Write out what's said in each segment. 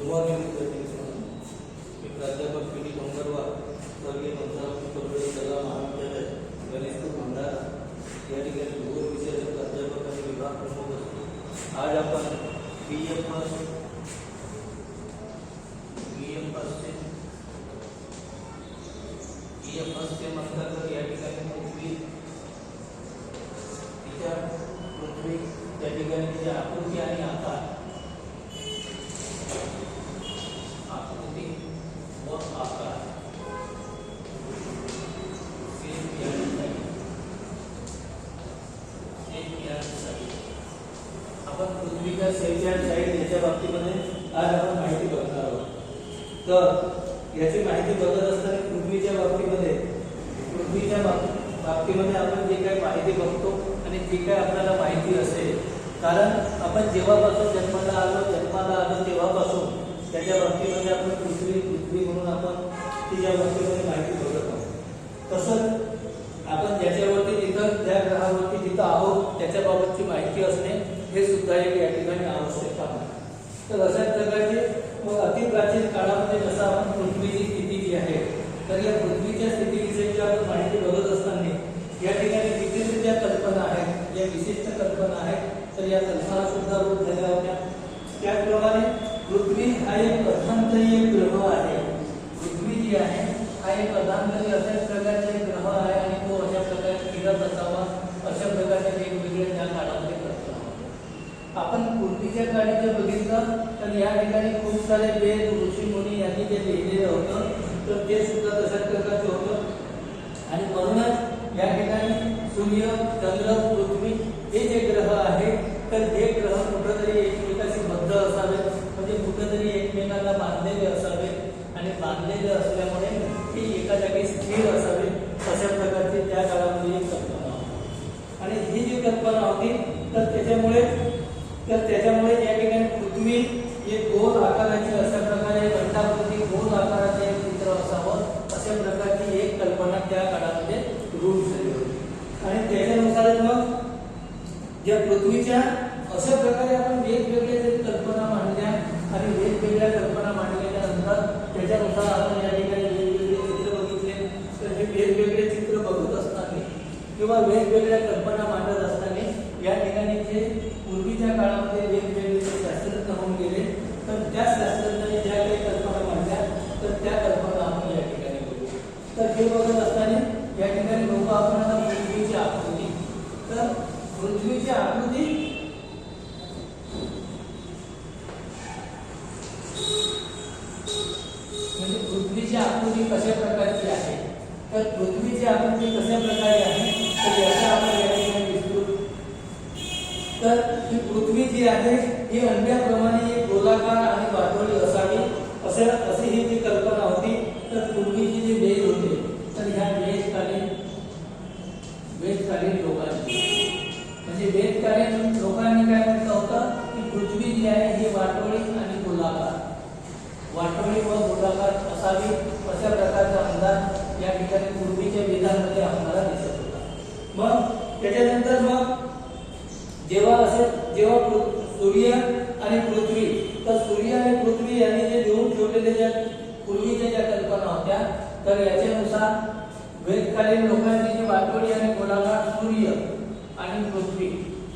Morning मी प्राध्यापक P D Dongarwar स्वर्गीय पंचावन्न करोडे कला महाविद्यालय गणेशपूर भंडारा या ठिकाणी भूगोल विषयाचे प्राध्यापक आणि विभाग प्रमुख असतो। आज आपण बीएमएस के अंतर्गत या ठिकाणी पृथ्वी त्या ठिकाणी तिची आकृती आणि आकार आकृती व आकार आपण पृथ्वीच्या सेल आणि साइड याच्या बाबतीमध्ये आज आपण माहिती बघणार आहोत। तर याची माहिती बघत असताना पृथ्वीच्या बाबतीमध्ये आपण जे काही माहिती बघतो आणि जे काही आपल्याला माहिती असेल, कारण आपण जेव्हापासून जन्माला आलो तेव्हापासून त्याच्या बाबतीमध्ये आपण पृथ्वी म्हणून आपण तिच्या बाबतीमध्ये माहिती बघत आहोत। तसंच आपण ज्याच्यावरती तिथं ज्या ग्रहावरती जिथं आहोत त्याच्याबाबतची माहिती असणे हे सुद्धा एक या ठिकाणी आवश्यक आहे। तर अशाच प्रकारचे मग अतिप्राचीन काळामध्ये जसं आपण पृथ्वीची स्थिती जी आहे, तर या पृथ्वीच्या स्थितीविषयी आपण माहिती बघत असताना या ठिकाणी विशिष्ट ज्या कल्पना आहेत, या विशिष्ट कल्पना आहेत, तर या कल्पना सुद्धा रूप झाल्या होत्या। त्याचप्रमाणे पृथ्वी हा एक अधांतरीय ग्रह आहे। पृथ्वी जी आहे हा एक अधांतरीय अशाच प्रकारचा एक ग्रह आहे आणि तो अशा प्रकारे फिरत असावा, अशा प्रकारचे वेगवेगळे त्या काळामध्ये कल्पना होत्या। आपण पूर्वीच्या काळी जर बघितलं तर या ठिकाणी खूप सारे वेद ऋषी मुनी यांनी जे लिहिलेलं होतं तर ते सुद्धा तशाच प्रकारचे होतं आणि म्हणूनच या ठिकाणी सूर्य, चंद्र, पृथ्वी हे जे ग्रह आहेत तर हे ग्रह कुठेतरी एकमेकाशी बद्ध असावे, म्हणजे कुठेतरी एकमेकांना बांधलेले असावे आणि बांधलेले असल्यामुळे ते एका जागी स्थिर असावे, अशा प्रकारची त्या काळामध्ये एक कल्पना होती। आणि ही जी कल्पना होती तर त्याच्यामुळे या ठिकाणी पृथ्वी एक गोल आकाराची अशा प्रकारे घंटाकृती गोल आकाराचे एक चित्र असावं, अशा प्रकारची एक कल्पना त्या काळामध्ये रूढ झाली होती। आणि त्याच्यानुसारच मग ज्या पृथ्वीच्या अशा प्रकारे आपण वेगवेगळ्या कल्पना मांडल्या आणि वेगवेगळ्या कल्पना मांडल्याच्या नंतर त्याच्यानुसार आपण या ठिकाणी वेगवेगळे चित्र बघितले। तर हे वेगवेगळे चित्र बघत असताना किंवा वेगवेगळ्या कल्पना मांडत असताना या ठिकाणी जे पूर्वीच्या काळामध्ये वेगवेगळे शास्त्रज्ञ होऊन गेले, तर त्या शास्त्रज्ञांनी ज्या काही कल्पना मांडल्या तर त्या कल्पना आपण या ठिकाणी बघू। तर हे बघत असताना या ठिकाणी लोक आपण आता पृथ्वीची आकृती, तर पृथ्वीची आकृती म्हणजे पृथ्वीची आकृती कशा प्रकारची आहे, तर पृथ्वीची आकृती कशा प्रकारे आहे तर याचा आपण या ठिकाणी विस्तृत। तर ही पृथ्वी जी आहे ही अंड्याप्रमाणे एक गोलाकार आणि वाटोळी असावी, अशी ही जी कल्पना होती। तर पूर्वीची जी वेद होते तर ह्या वेदकालीन लोकांनी म्हणजे वेदकालीन लोकांनी काय म्हटलं होतं की पृथ्वी जी आहे ही वाटोळी आणि गोलाकार, वाटोळी व गोलाकार असावी, अशा प्रकारचा अंदाज या ठिकाणी पूर्वीच्या वेदांमध्ये आपल्याला दिसत होता। मग त्याच्यानंतर मग जेव्हा सूर्य आणि पृथ्वी, तर सूर्य आणि पृथ्वी यांनी जे लिहून ठेवलेले ज्या पूर्वीच्या ज्या कल्पना होत्या तर याच्यानुसार वेदकालीन लोकांची जी वाटोळी आणि गोलाकार सूर्य आणि पृथ्वी,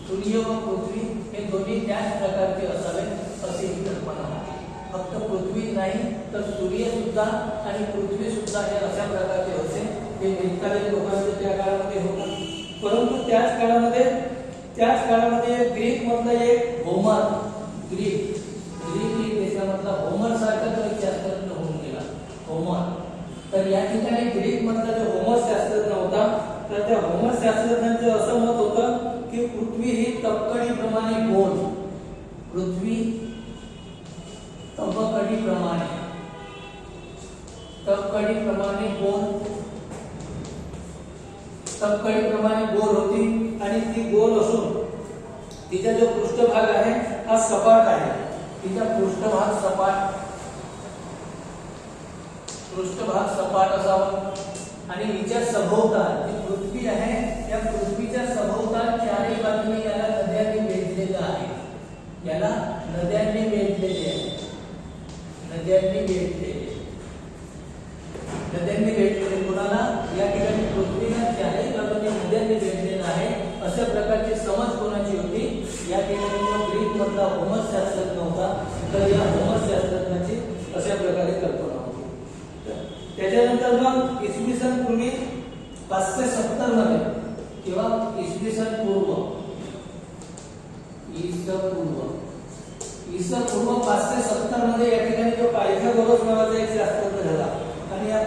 सूर्य व पृथ्वी हे दोन्ही त्याच प्रकारचे असावे अशी ही कल्पना होती। फक्त पृथ्वी नाही तर सूर्य सुद्धा आणि पृथ्वी सुद्धा हे अशा प्रकारचे होते, हे वेदकालीन लोकांचे त्या काळामध्ये होतं। परंतु त्याच काळामध्ये ग्रीक मधला एक होमर, ग्रीक देशामधला होमर सारखा एक शास्त्रज्ञ होऊन गेला, होमर। तर या ठिकाणी ग्रीक मधला जो होमर शास्त्रज्ञ होता तर त्या होमर शास्त्रज्ञांचं असं मत होतं की पृथ्वी ही तबकडीप्रमाणे गोल, पृथ्वी तबकडीप्रमाणे गोल होती आणि ती गोल असून तिचा जो पृष्ठभाग आहे हा सपाट आहे, तिचा पृष्ठभाग सपाट असावा आणि हिच्या सभोवताल जी पृथ्वी आहे त्या पृथ्वीच्या सभोवताल चारही बाजूने याला नद्यांनी वेढलेलं आहे, याला नद्यांनी वेढलेले आहे। नद्यांनी वेढलेले. नद्यांनी वेढलेले कोणाला? या ठिकाणी पृथ्वीला चारही बाजूने नद्यांनी वेढलेलं आहे अशा प्रकारची समज कोणाची होती? या ठिकाणी जो ग्रीक मधला होमस शास्त्रज्ञ होता, तर या होमस शास्त्रज्ञाची अशा प्रकारे कल्पना होती. त्याच्यानंतर मग इसवी सन पूर्वी 570 मध्ये किंवा इसवी सन पूर्व 570 मध्ये या ठिकाणी जो पायथागोरस नावाचा एक शास्त्रज्ञ झाला आणि या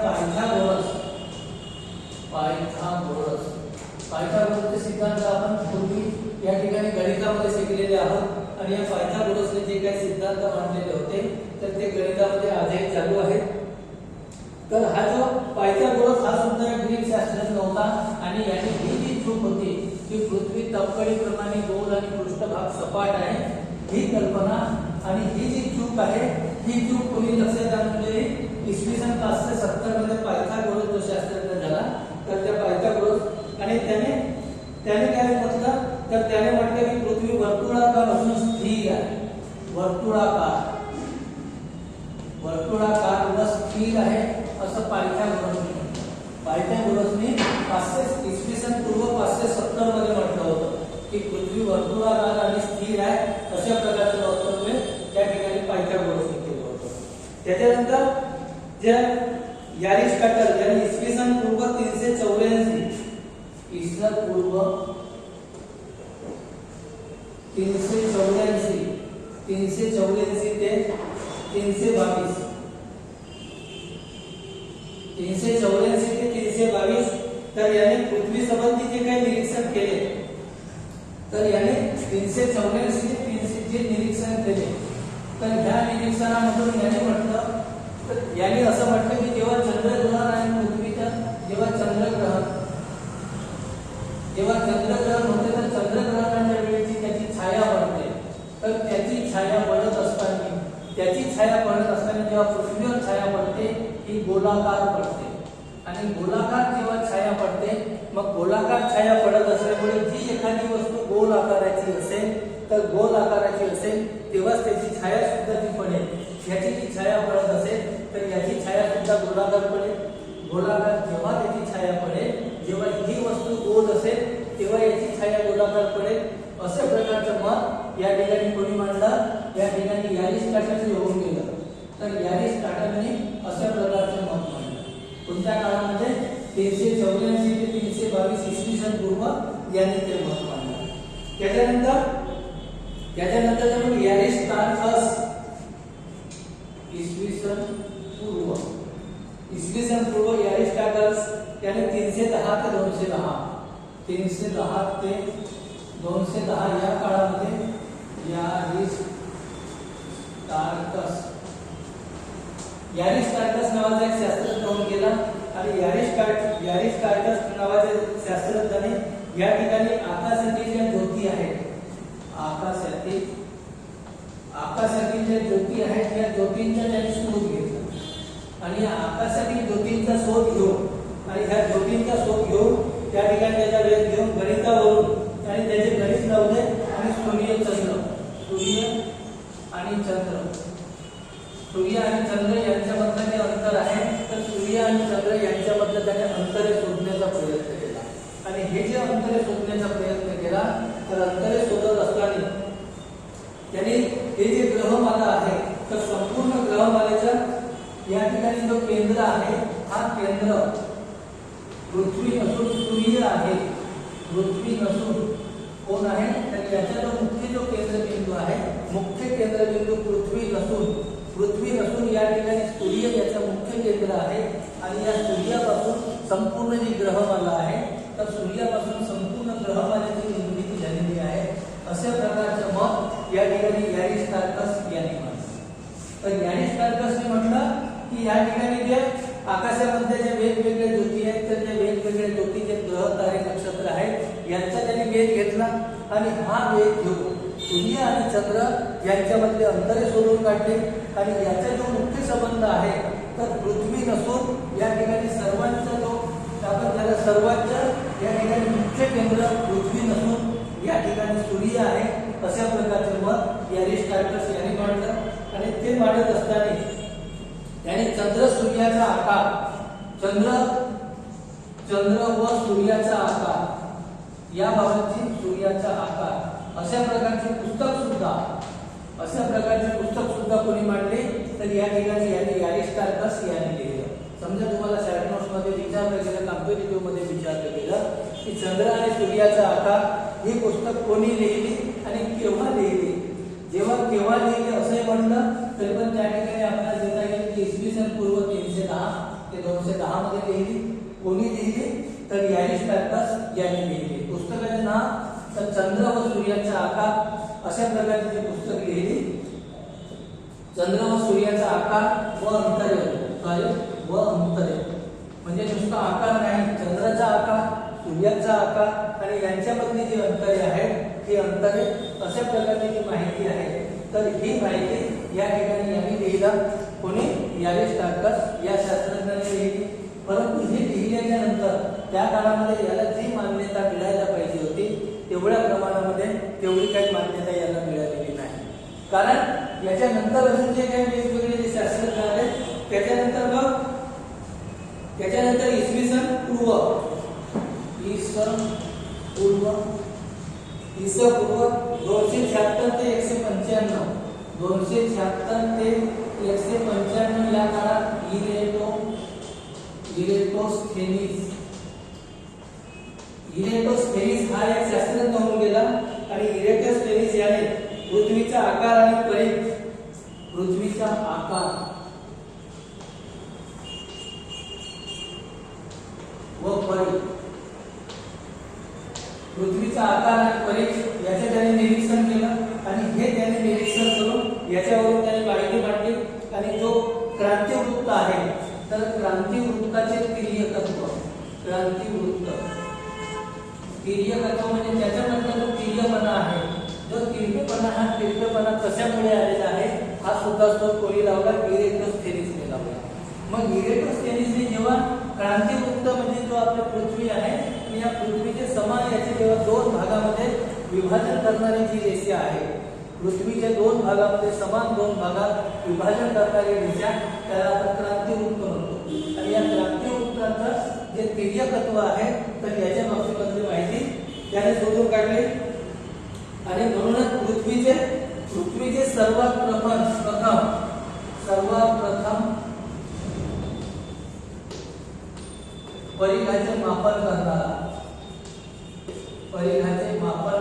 पायथागोरसचे सिद्धांत आपण पूर्वी या ठिकाणी गणितामध्ये शिकलेले आहोत आणि या पायथागोरसने जे काही सिद्धांत मांडलेले होते तर ते गणितामध्ये आजही चालू आहेत. तर हा जो पायथागोरस हा सुद्धा एक ग्रीक शास्त्रज्ञ होता आणि याने ही जी चूक होती की पृथ्वी तपकडीप्रमाणे गोल आणि पृष्ठभाग सपाट आहे ही कल्पना आणि ही जी चूक आहे ही चूक कोणी लक्षात आणली? इसवी सन 570 मध्ये पायथागोरस जो शास्त्रज्ञ झाला तर त्या पायथागोरस आणि त्याने काय म्हटलं? तर त्याने म्हटलं की पृथ्वी वर्तुळाकार असून स्थिर आहे. वर्तुळाकार व स्थिर आहे असं पायथागोरसने इसवी सन पूर्व 570 मध्ये म्हटलं होतं की पृथ्वी वर्तुळाकार आणि स्थिर आहे अशा प्रकारचं वक्तव्य त्या ठिकाणी पायथागोरसने केलं होतं. त्याच्यानंतर जे यारिस्टॉटल यांनी इसवी सन पूर्व 384 ते 322 तर याने पृथ्वी संबंधी जे काही निरीक्षण केले तर याने 384 ते 300 जे निरीक्षण केले तर ह्या निरीक्षणामधून याने म्हटलं तर याने असं म्हटलं की जेव्हा चंद्रग्रहण आणि पृथ्वीच्या जेव्हा चंद्रग्रहण होते तर चंद्रग्रहणाच्या वेळी त्याची छाया पडते तर त्याची छाया पडत असताना जेव्हा पृथ्वीवर छाया पडते ही गोलाकार पडते आणि गोलाकार जेव्हा छाया पडते मग गोलाकार छाया पडत असल्यामुळे जी एखादी वस्तू गोल आकाराची असेल तेव्हाच त्याची छाया सुद्धा ती पडेल. याची जी छाया पडत असेल तर याची छाया सुद्धा गोलाकार पडेल. गोलाकार जेव्हा त्याची छाया पडेल जेव्हा ही वस्तू गोल असेल तेव्हा याची छाया गोलाकार पडेल अशा प्रकारचं मत या ठिकाणी कोणी मांडलं? या ठिकाणी यारिस्टॉटलने होऊन गेलं. तर यारिस्टॉटलने अशा प्रकारचं मत मांडलं. कोणत्या काळामध्ये? 384 ते 322 इसवी सन पूर्व यांनी ते मत मांडलं. त्याच्यानंतर मग यारिस्टॉटल इसवी सन पूर्व यारिस्टॉटल त्याने 310 ते 210 या काळामध्ये यारिस्टॉटल नावाचा एक शास्त्रज्ञ होऊन गेला आणि यारिस्टॉटल नावाच्या शास्त्रज्ञाने या ठिकाणी आकाशातील ज्या ज्योती आहेत या ज्योतींचा त्यांनी शोध घेतला आणि या आकाशातील ज्योतींचा शोध घेऊन आणि ह्या ज्योतींचा शोध घेऊन त्या ठिकाणी त्याचा वेध घेऊन गणितावरून आणि त्याचे गणित लावले आणि सूर्य आणि चंद्र यांच्यामधलं जे अंतर आहे तर सूर्य आणि चंद्र यांच्यामधलं त्याने अंतरे शोधण्याचा प्रयत्न केला आणि हे जे अंतरे शोधण्याचा प्रयत्न केला तर अंतरे शोधत असताना त्यांनी हे जे ग्रहमाला आहे तर संपूर्ण ग्रहमालेचा या ठिकाणी जो केंद्र आहे हा केंद्र पृथ्वी नसून सूर्य आहे. पृथ्वी नसून कोण आहे? तर याचा जो मुख्य केंद्रबिंदू आहे मुख्य केंद्रबिंदू पृथ्वी नसून या ठिकाणी सूर्य याचा मुख्य केंद्र आहे आणि या सूर्यापासून संपूर्ण जी ग्रहमाला आहे तर सूर्यापासून संपूर्ण ग्रहमालेची निर्मिती झालेली आहे अशा प्रकारचं मत या ठिकाणी यारिस्टॉटल यांनी मांडलं. तर यारिस्टॉटलने म्हटलं की या ठिकाणी जे आकाशामध्ये जे वेगवेगळे ज्योती आहेत तर जे वेगवेगळे ज्योतीचे ग्रह तारे नक्षत्र आहेत यांचा त्यांनी वेध घेतला आणि हा वेध घेऊन सूर्य आणि चंद्र यांच्यामधले अंतरे शोधून काढले आणि याचा जो मुख्य संबंध आहे तर पृथ्वी नसून या ठिकाणी सर्वांचा जो आपण त्याला सर्वांचं या ठिकाणी मुख्य केंद्र पृथ्वी नसून या ठिकाणी सूर्य आहे अशा प्रकारचे मत यारिस्टॉटल यांनी मांडलं आणि ते मांडत असताना त्याने चंद्र सूर्याचा आकार, चंद्र व सूर्याचा आकार या बाबतची सूर्याचा आकार अशा प्रकारचे पुस्तक सुद्धा कोणी मांडले तर या ठिकाणी यांनी अरिस्टार्कस यांनी लिहिलं. समजा तुम्हाला शॉर्ट नोट्स मध्ये विचारलं गेलं, कॉम्पिटिटिव्ह मध्ये विचारलं गेलं की चंद्र आणि सूर्याचा आकार ही पुस्तक कोणी लिहिली आणि केव्हा लिहिली. केव्हा लिहिली असंही म्हणलं तरी पण त्या ठिकाणी आपल्याला देता येईल की इसवी सन पूर्व 310 ते 210 मध्ये लिहिली. कोणी लिहिली तर अरिस्टार्कस यांनी लिहिली. पुस्तकाचे नाव तर चंद्र व सूर्याचा आकार अशा प्रकारचे पुस्तक लिहिली. चंद्र व सूर्याचा आकार व अंतरे म्हणजे नुसता आकार नाही, चंद्राचा आकार, सूर्याचा आकार आणि यांच्यामधली जी अंतरे आहेत ही अंतरे अशा प्रकारची जी माहिती आहे तर ही माहिती या ठिकाणी यांनी लिहिला. कोणी अरिस्टार्कस या शास्त्रज्ञाने लिहिली. परंतु हे लिहिल्याच्या नंतर त्या काळामध्ये याला जी मान्यता मिळायला पाहिजे होती तेवढ्या प्रमाणामध्ये तेवढी काही मान्यता याला मिळालेली नाही. कारण याच्यानंतर अजून जे काही वेगवेगळे जे शास्त्रज्ञ आले त्याच्यानंतर इसवी सन पूर्व 276 ते 195 276 ते 195 या काळात इरेटोस्थेनीस हा एक शास्त्रज्ञ होऊन गेला आणि इरेटोस्थेनीस याने पृथ्वीचा आकार आणि परिघ, पृथ्वीचा आकार व परिघ, पृथ्वीचा आकार आणि परिघ याचे त्याने निरीक्षण केलं आणि हे त्याने निरीक्षण करून याच्यावरून त्याने माहिती मांडली. आणि जो क्रांतिवृत्त आहे तर क्रांतिवृत्ताचे तिर्यकत्व, तिर्यकत्व म्हणजे त्याच्यानंतर जो तिर्यपणा आहे, जो तिर्यपणा कशामुळे आलेला आहे हा सुद्धा तो कोणी लावला, इरेटोस्थेनीसने लावला. मग इरेटोस्थेनीसने जेव्हा क्रांतिवृत्त म्हणजे जो आपली पृथ्वी आहे या पृथ्वीचे समान याचे जेव्हा दोन भागामध्ये विभाजन करणारी जी रेषा आहे, पृथ्वीच्या दोन भागामध्ये समान दोन भागात विभाजन करणारी रेषा त्याला आपण क्रांतिवृत्त म्हणतो. आणि या क्रांतिवृत्ताचं जे तिर्यकत्व आहे तर याच्या बाबतीमधली माहिती त्याने शोधून काढली. आणि म्हणूनच पृथ्वीचे सर्वात प्रथम परिघाचे मापन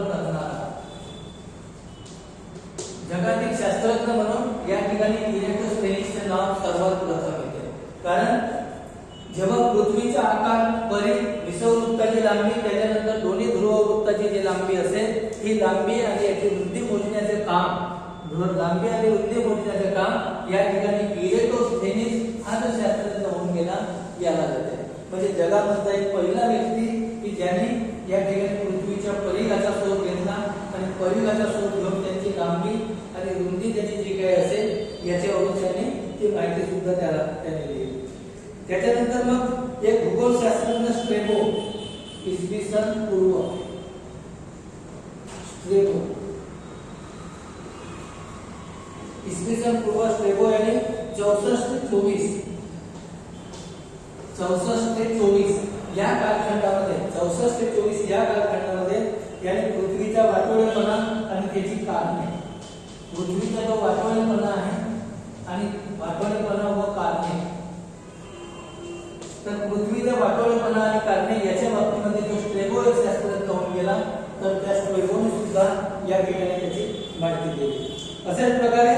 करणारा जगातील शास्त्रज्ञ म्हणून या ठिकाणी इरेटोस्थेनीसचे नाव सर्वात प्रथम येते. कारण जेव्हा पृथ्वीचा आकार, परिघ, विषुववृत्ताची लांबी, त्याच्यानंतर दोन्ही ध्रुववृत्ताची जी लांबी असेल ही लांबी आणि याची रुंदी मोजण्याचे काम, लांबी आणि रुंदी मोजण्याचे काम या ठिकाणी इरेटोस्थेनीस हा जो शास्त्रज्ञ होऊन गेला याला जाते. म्हणजे जगामधला एक पहिला व्यक्ती की ज्याने या ठिकाणी पृथ्वीच्या परिघाचा शोध घेतला आणि परिघाचा शोध घेऊन त्यांची लांबी आणि रुंदी त्याची जी काही असेल याच्यावरून त्याने ती माहिती सुद्धा त्याने दिली. त्याच्यानंतर मग एक भूगोलशास्त्रज्ञ स्ट्रेबो, इसवी सन पूर्व स्ट्रेबो याने 64 ते 24 या कालखंडामध्ये याने पृथ्वीचा वाटोळेपणा आणि त्याची कारणे, पृथ्वीचा जो वाटोळेपणा आहे आणि वाटोळेपणा व कारणे, तर पृथ्वीचा वाटोळेपणा आणि कारणे याच्या बाबतीमध्ये जो स्ट्रेबो एक शास्त्रज्ञ होऊन गेला तर त्या स्ट्रेबोने सुद्धा या ठिकाणी त्याची माहिती दिली. अशाच प्रकारे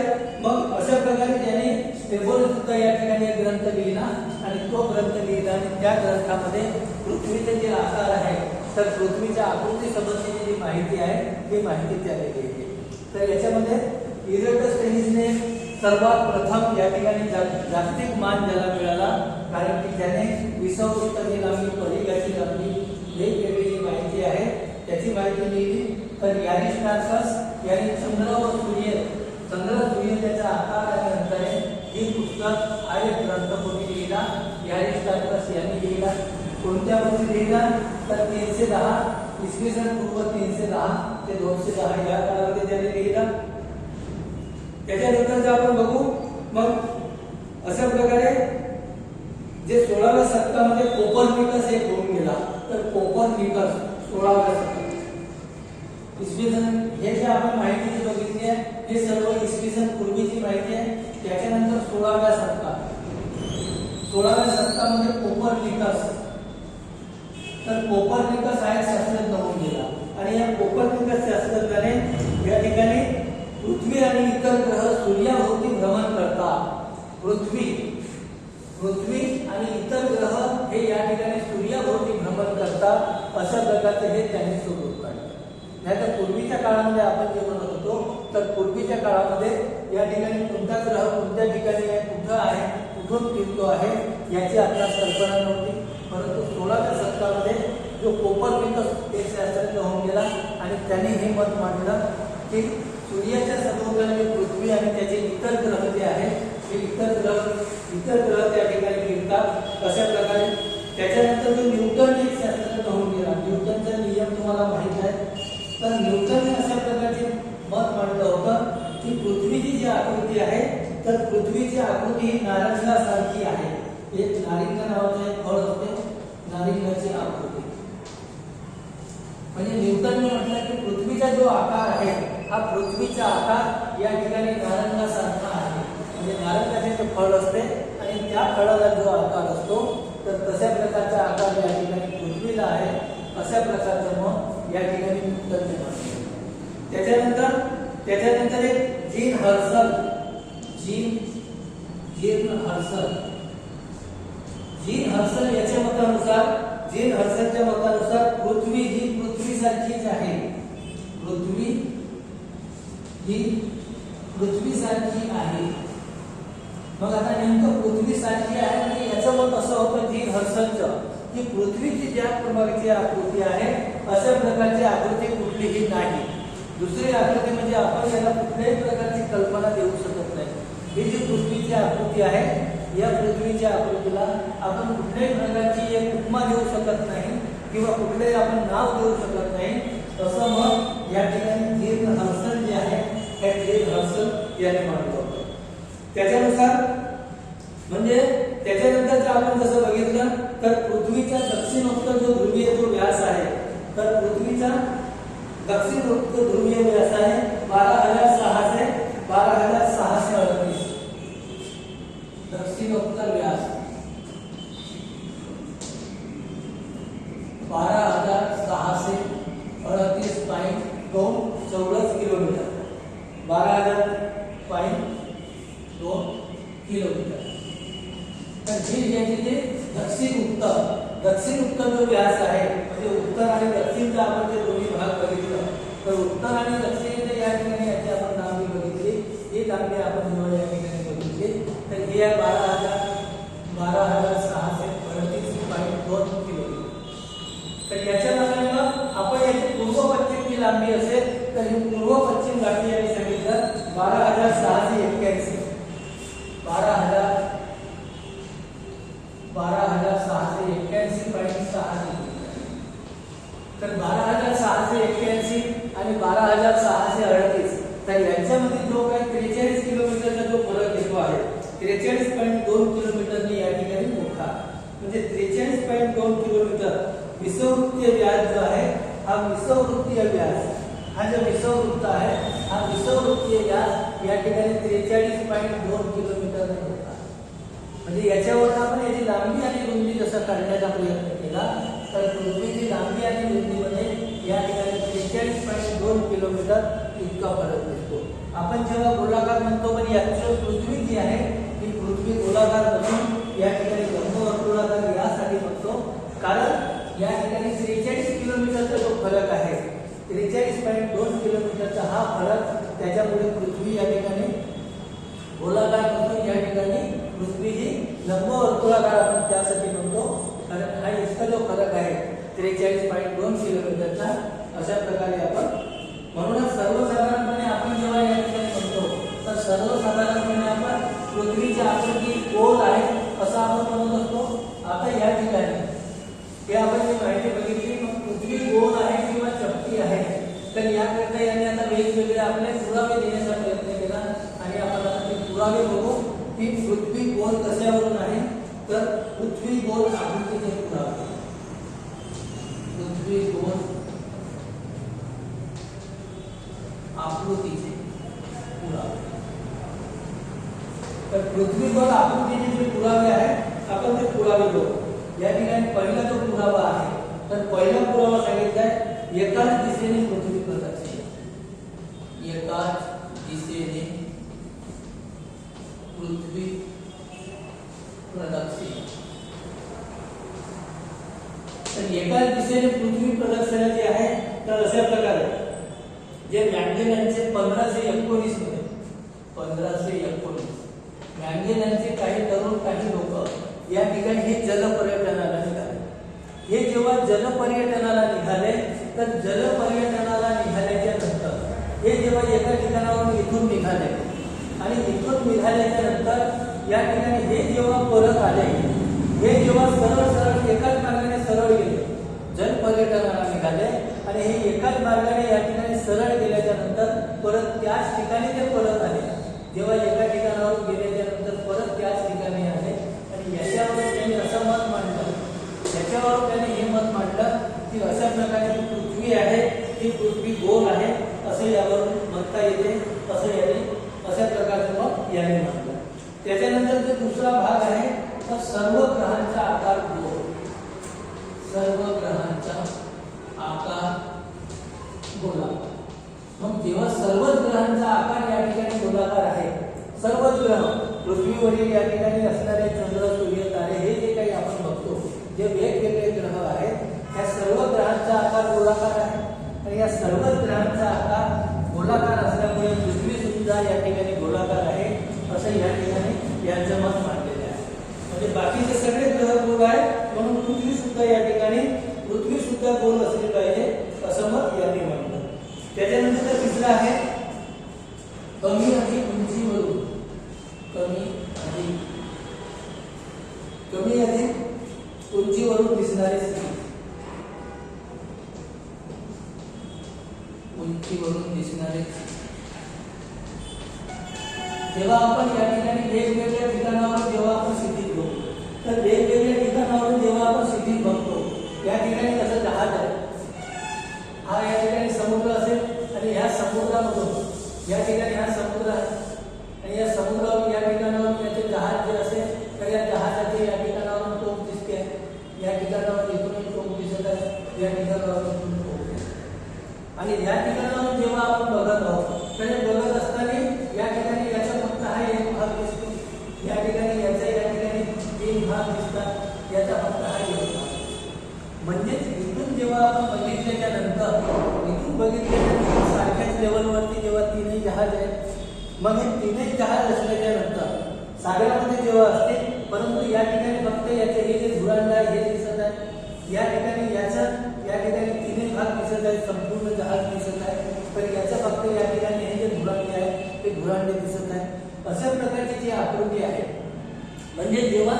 त्याने स्ट्रेबोने सुद्धा या ठिकाणी एक ग्रंथ लिहिला आणि तो ग्रंथ लिहिला आणि त्या ग्रंथामध्ये पृथ्वीचे जे आकार आहे तर पृथ्वीच्या आकृती संबंधीची जी माहिती आहे ती माहिती त्याने लिहिली. तर याच्यामध्ये इरेटोस्थेनीसने सर्वात प्रथम या ठिकाणी जागतिक मान ज्याला मिळाला, कारण की त्याने विषुववृत्ताची लांबी, परिघाची लांबी वेगवेगळी जी माहिती आहे त्याची माहिती लिहिली. तर अरिस्टार्कस यांनी चंद्र सूर्य त्याचा आकार आणि अंतरे ही पुस्तक हा एक ग्रंथ कोणी लिहिला, अरिस्टार्कस यांनी लिहिला. कोणत्या वर्षी लिहिला तर 310 इसवी सन पूर्व 310 ते 210 या काळामध्ये त्याने लिहिला. त्याच्यानंतर आपण बघू मग अशा प्रकारे जे 16व्या शतकामध्ये कोपर्निकस एक होऊन गेला, तर कोपर्निकस 16व्या शतकात इसवी सन, हे जे आपण माहिती जी बघितली आहे हे सर्व इसवी सन पूर्वीची माहिती आहे. त्याच्यानंतर 16व्या शतकामध्ये कोपर्निकस, तर कोपर्निकस हा एक शास्त्रज्ञ होऊन गेला आणि या कोपर्निकस शास्त्रज्ञाने या ठिकाणी पृथ्वी आणि इतर ग्रह सूर्याभोवती भ्रमण करतात. पृथ्वी आणि इतर ग्रह हे या ठिकाणी सूर्याभोवती भ्रमण करतात अशा प्रकारचे हे त्यांनी शोधून काढले. नाहीतर पूर्वीच्या काळामध्ये आपण जे म्हणत होतो, तर पूर्वीच्या काळामध्ये या ठिकाणी कोणता ग्रह कोणत्या ठिकाणी आहे, कुठं आहे, कुठून फिरतो आहे याची आपल्याला कल्पना नव्हती. परंतु 16व्या शतकामध्ये जो कोपर्निकस एक शास्त्रज्ञ होऊन गेला आणि त्यांनी हे मत मांडलं की सूर्याच्या सभोवताली पृथ्वी आणि त्याचे इतर ग्रह जे आहेत हे इतर ग्रह त्या ठिकाणी फिरतात अशा प्रकारे. त्याच्यानंतर जो न्यूटन एक शास्त्रज्ञ होऊन गेला, न्यूटनचा नियम तुम्हाला माहित आहे. तर न्यूटनने अशा प्रकारचे मत मांडलं होतं की पृथ्वीची जी आकृती आहे, तर पृथ्वीची आकृती ही नारंगासारखी आहे. एक नारिंग नावाचे एक फळ असते, नारिंगाची आकृती. म्हणजे न्यूटनने म्हटलं की पृथ्वीचा जो आकार आहे हा पृथ्वीचा आकार या ठिकाणी नारंगासारखा आहे. म्हणजे नारंगाचे जे फळ असते आणि त्या फळाला जो आकार असतो, तर तशा प्रकारचा आकार या ठिकाणी पृथ्वीला आहे अशा प्रकारचं मत या ठिकाणी न्यूटनने मांडलं. त्याच्यानंतर एक जीन हर्सल याच्या मतानुसार, जीन हर्सलच्या मतानुसार पृथ्वी ही पृथ्वीसारखीच आहे. पृथ्वी ही पृथ्वीसारखी आहे. मग आता नेमकं पृथ्वीसारखी आहे म्हणजे याचं मत असं होतं जीन हर्सलचं की पृथ्वीची ज्या प्रकारची आकृती आहे अशा प्रकारची आकृती कुठलीही नाही. दुसरी आकृती म्हणजे आपण याला कुठल्याही प्रकारची कल्पना देऊ शकत नाही. ही जी पृथ्वीची आकृती आहे या पृथ्वीच्या आकृतीला आपण कुठल्याही प्रकारची एक उपमा देऊ शकत नाही किंवा कुठलेही आपण नाव देऊ शकत नाही असं मत या ठिकाणी जीन हर्सल जे आहे हे जीन हर्सल याने मांडलं होतं. त्याच्यानुसार म्हणजे त्याच्यानंतर जर आपण जसं बघितलं तर पृथ्वीचा दक्षिणोत्तर जो ध्रुवीय जो व्यास आहे, तर पृथ्वीचा दक्षिणोत्तर ध्रुवीय व्यास आहे 12,638. दक्षिणोत्तर व्यास 12,638.2 चौरस किलोमीटर, 12,000.2 किलोमीटर. तर हे याचे जे दक्षिण उत्तर जो व्यास आहे म्हणजे उत्तर आणि दक्षिणचा आपण जे दोन्ही भाग बघितलं, तर उत्तर आणि दक्षिणेचे या ठिकाणी याची आपण लांबी बघितली. ही लांबी आपण जेव्हा या ठिकाणी बघितली तर ही आहे 12,638.2 किलोमीटर. तर याच्या नंतर आपण याची पूर्व पश्चिमची लांबी असेल तर ही पूर्व पश्चिम गाठी यांनी सांगितलं 12,681. 12,681.6. तर 12,681 आणि 12,638 तर यांच्यामध्ये जो काही 43 किलोमीटरचा जो फरक येतो आहे 43.2 किलोमीटरनी या ठिकाणी मोठा. म्हणजे 43.2 किलोमीटर विषुववृत्तीय व्यास जो आहे हा विषुववृत्तीय व्यास, हा जो विषुववृत्त आहे हा विषुववृत्तीय व्यास या ठिकाणी 43.2 किलोमीटर होता. म्हणजे याच्यावर आपण याची लांबी आणि रुंदी जसं काढण्याचा प्रयत्न केला तर पृथ्वीची लांबी आणि रुंदीमध्ये या ठिकाणी 43.2 किलोमीटर इतका फरक दिसतो. आपण जेव्हा गोलाकार म्हणतो पण याची पृथ्वी जी आहे ही पृथ्वी गोलाकार नसून या ठिकाणी लंबवर्तुळाकार यासाठी म्हणतो कारण या ठिकाणी 43 किलोमीटरचा जो फरक आहे 43.2 किलोमीटरचा हा फरक, त्याच्यामुळे पृथ्वी या ठिकाणी गोलाकार नसून या ठिकाणी पृथ्वी ही लंबवर्तुळाकार आपण त्यासाठी म्हणतो कारण हा इतका जो फरक आहे 43.2 किलोमीटरचा अशा प्रकारे आपण. म्हणूनच सर्वसाधारणपणे आपण जेव्हा या ठिकाणी म्हणतो तर सर्वसाधारणपणे आपण पृथ्वीची आकृती गोल आहे असं आपण म्हणत असतो. आता या ठिकाणी हे आपण जी माहिती बघितली मग पृथ्वी गोल आहे किंवा चपटी आहे, तर याकरता यांनी आता वेगवेगळे आपले पुरावे देण्याचा प्रयत्न केला आणि आपण आता ते पुरावे बघू. की पृथ्वी गोल कशावरून आहे, तर पृथ्वी गोल आकृतीचे पुरावे. पृथ्वी गोल आकृतीचे पुरावे. तर पृथ्वी गोल आकृतीचे जे पुरावे आहेत आपण ते पुरावे बघू. या ठिकाणी पहिला जो पुरावा आहे, तर पहिला पुरावा सांगितलाय एकाच दिशेने पृथ्वी प्रदक्षिण. एकाच दिशेने पृथ्वी प्रदक्षिण. तर एकाच दिशेने पृथ्वी प्रदक्षिणा जी आहे तर अशा प्रकारे जे मॅगेलॅनचे 1519 मध्ये 1519 मॅगेलॅनचे काही तरुण काही लोक या ठिकाणी हे जलपर्यटनाला निघाले. हे जेव्हा जलपर्यटनाला निघाले तर जलपर्यटनाला निघाल्याच्या नंतर हे जेव्हा एका ठिकाणावरून इथून निघाले आणि इथून निघाल्याच्या नंतर या ठिकाणी हे जेव्हा परत आले, हे जेव्हा सरळ सरळ एकाच मार्गाने सरळ गेले, जलपर्यटनाला निघाले आणि हे एकाच मार्गाने या ठिकाणी सरळ गेल्याच्या नंतर परत त्याच ठिकाणी ते परत आले. जेव्हा एका ठिकाणावर गेल्याच्या नंतर परत त्याच ठिकाणी आले आणि याच्यावर त्यांनी असं मत मांडलं, याच्यावर त्यांनी हे मत मांडलं की अशा प्रकारे जी पृथ्वी आहे ती पृथ्वी गोल आहे असं यावरून म्हणता येते. असं याने अशा प्रकारचं मत याने मांडलं. त्याच्यानंतर जो दुसरा भाग आहे तर सर्व ग्रहांचा आकार गोल. सर्व ग्रहांचा आकार गोलाकार. मग जेव्हा सर्वच ग्रहांचा आकार या ठिकाणी गोलाकार आहे, सर्वच ग्रह पृथ्वीवरील या ठिकाणी असणारे चंद्र सूर्य तारे हे जे काही आपण बघतो, जे वेगवेगळे ग्रह आहेत त्या सर्व ग्रहांचा आकार गोलाकार आहे. आणि या सर्व ग्रहांचा आकार गोलाकार असल्यामुळे पृथ्वी सुद्धा या ठिकाणी गोलाकार आहे असं या ठिकाणी यांचं मत मांडलेलं आहे. म्हणजे बाकीचे सगळे ग्रह गोल आहेत म्हणून पृथ्वी सुद्धा या ठिकाणी पृथ्वी सुद्धा गोल असली पाहिजे असं मत यांनी मांडलं. त्याच्यानंतर तिसरं आहे कमी अधिक उंचीवरून कमी अधिक उंचीवरून दिसणारे स्थिती. उंचीवरून दिसणारे जेव्हा आपण या ठिकाणी वेगवेगळ्या ठिकाणावर जेव्हा आपण स्थितीत बघतो, तर वेगवेगळ्या ठिकाणावरून जेव्हा आपण स्थितीत बघतो या ठिकाणी कसं जहाज आहे, हा या ठिकाणी समुद्र असेल आणि ह्या समुद्रामधून या ठिकाणी हा समुद्र आहे आणि या समुद्रावर या ठिकाणावर त्याचे जहाज जे असेल तर या जहाजाचे या ठिकाणावरून टोक दिसते आहे, या ठिकाणावर इथून टोक दिसत आहे, या ठिकाणावर इथून टोक दिसत आहे. आणि या ठिकाणावरून जेव्हा आपण बघत आहोत तर हे बघत असताना या ठिकाणी याचा फक्त हा एक भाग दिसतो, या ठिकाणी याचा या ठिकाणी 3 भाग दिसतात, याचा फक्त हा एक भाग. म्हणजे इथून जेव्हा आपण बघितल्याच्या नंतर इथून बघितल्याच्या सारख्याच लेवलवरती जेव्हा तीनही जहाज आहेत, मग हे तीनही जहाज असल्याच्या नंतर सागरामध्ये जेव्हा असते, परंतु या ठिकाणी फक्त याचे हे जे धुरांड आहे हे दिसत आहे, या ठिकाणी याचं या ठिकाणी तीनही भाग दिसत आहेत, संपूर्ण जहाज दिसत आहे, तर याचं फक्त या ठिकाणी हे जे धुरांडे आहे ते धुरांडे दिसत आहे. अशा प्रकारची जी आकृती आहे, म्हणजे जेव्हा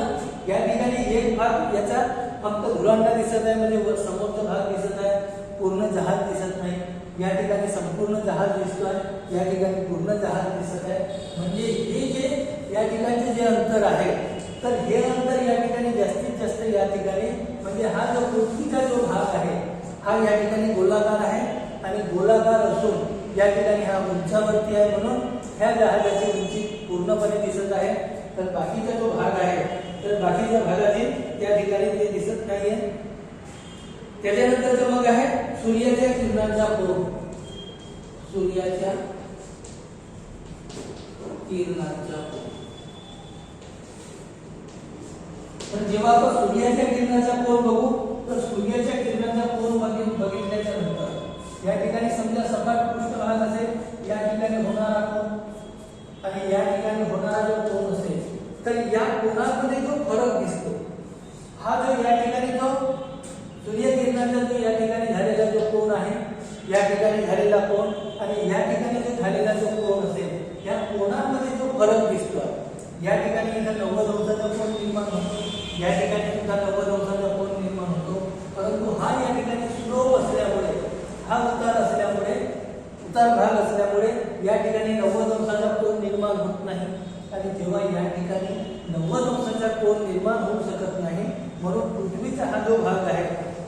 या ठिकाणी एक भाग याचा फक्त धुरांडा दिसत आहे म्हणजे समोरचा भाग दिसत आहे, पूर्ण जहाज दिसत नाही, या ठिकाणी संपूर्ण जहाज दिसतोय, या ठिकाणी पूर्ण जहाज दिसत आहे. म्हणजे हे जे या ठिकाणचे जे अंतर आहे तर हे अंतर या ठिकाणी जास्तीत जास्त या ठिकाणी म्हणजे हा जो पृथ्वीचा जो भाग आहे हा या ठिकाणी गोलाकार आहे आणि गोलाकार असून या ठिकाणी हा उंचावरती आहे म्हणून ह्या जहाजाची उंची पूर्णपणे दिसत आहे. तर बाकीचा जो भाग आहे तर बाकीच्या भागातील त्या ठिकाणी ते दिसत नाहीये. त्याच्यानंतर मग आहे सूर्याच्या किरणांचा कोन. सूर्याच्या किरणांचा कोन. तर जेव्हा आपण सूर्याच्या किरणाचा कोन बघू तर सूर्याच्या किरणाचा कोन बघितल्याच्या नंतर या ठिकाणी समजा सपाट पृष्ठभाग असेल, या ठिकाणी होणारा कोन आणि या ठिकाणी होणारा जो कोन असेल तर या कोनामध्ये जो फरक दिसतो हा जो या ठिकाणी जो सूर्यकिरणाचा जो या ठिकाणी झालेला जो कोन आहे, या ठिकाणी झालेला कोन आणि या ठिकाणी जो झालेला जो कोन असेल या कोनामध्ये जो फरक दिसतो, या ठिकाणी इथं 90 अंशाचा कोन निर्माण होतो, या ठिकाणी सुद्धा 90 अंशाचा कोन निर्माण होतो, परंतु हा या ठिकाणी स्लोप असल्यामुळे हा उतार असल्यामुळे उतार भाग असल्यामुळे या ठिकाणी 90 अंशाचा कोन निर्माण होत नाही आणि आणि जेव्हा या ठिकाणी 90 अंशाचा कोन निर्माण होऊ शकत नाही, म्हणून पृथ्वीचा हा जो भाग आहे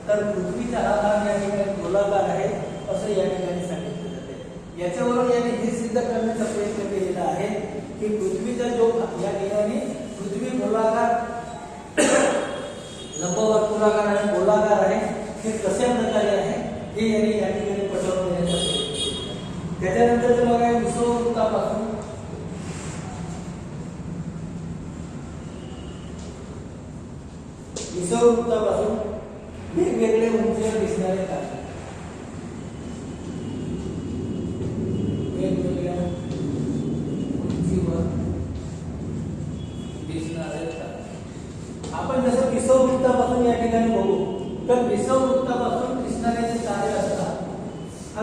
तर पृथ्वीचा हा भाग या ठिकाणी गोलाकार आहे असं या ठिकाणी सांगितलं जाते। याच्यावरून याने हे सिद्ध करण्याचा प्रयत्न केलेला आहे की पृथ्वीचा जो या ठिकाणी पृथ्वी गोलाकार, लंबवर्तुळाकार आणि गोलाकार आहे हे कशा प्रकारे आहे हे याने या ठिकाणी पटवून देण्याचा प्रयत्न केला। त्याच्यानंतर मग आहे विषुववृत्तापासून वेगवेगळे उंचीवर दिसणारे तारे, वेगवेगळ्या उंचीवर दिसणारे तारे। आपण जसं विषुववृत्तापासून या ठिकाणी बघू तर विषुववृत्तापासून दिसणारे जे तारे असतात, हा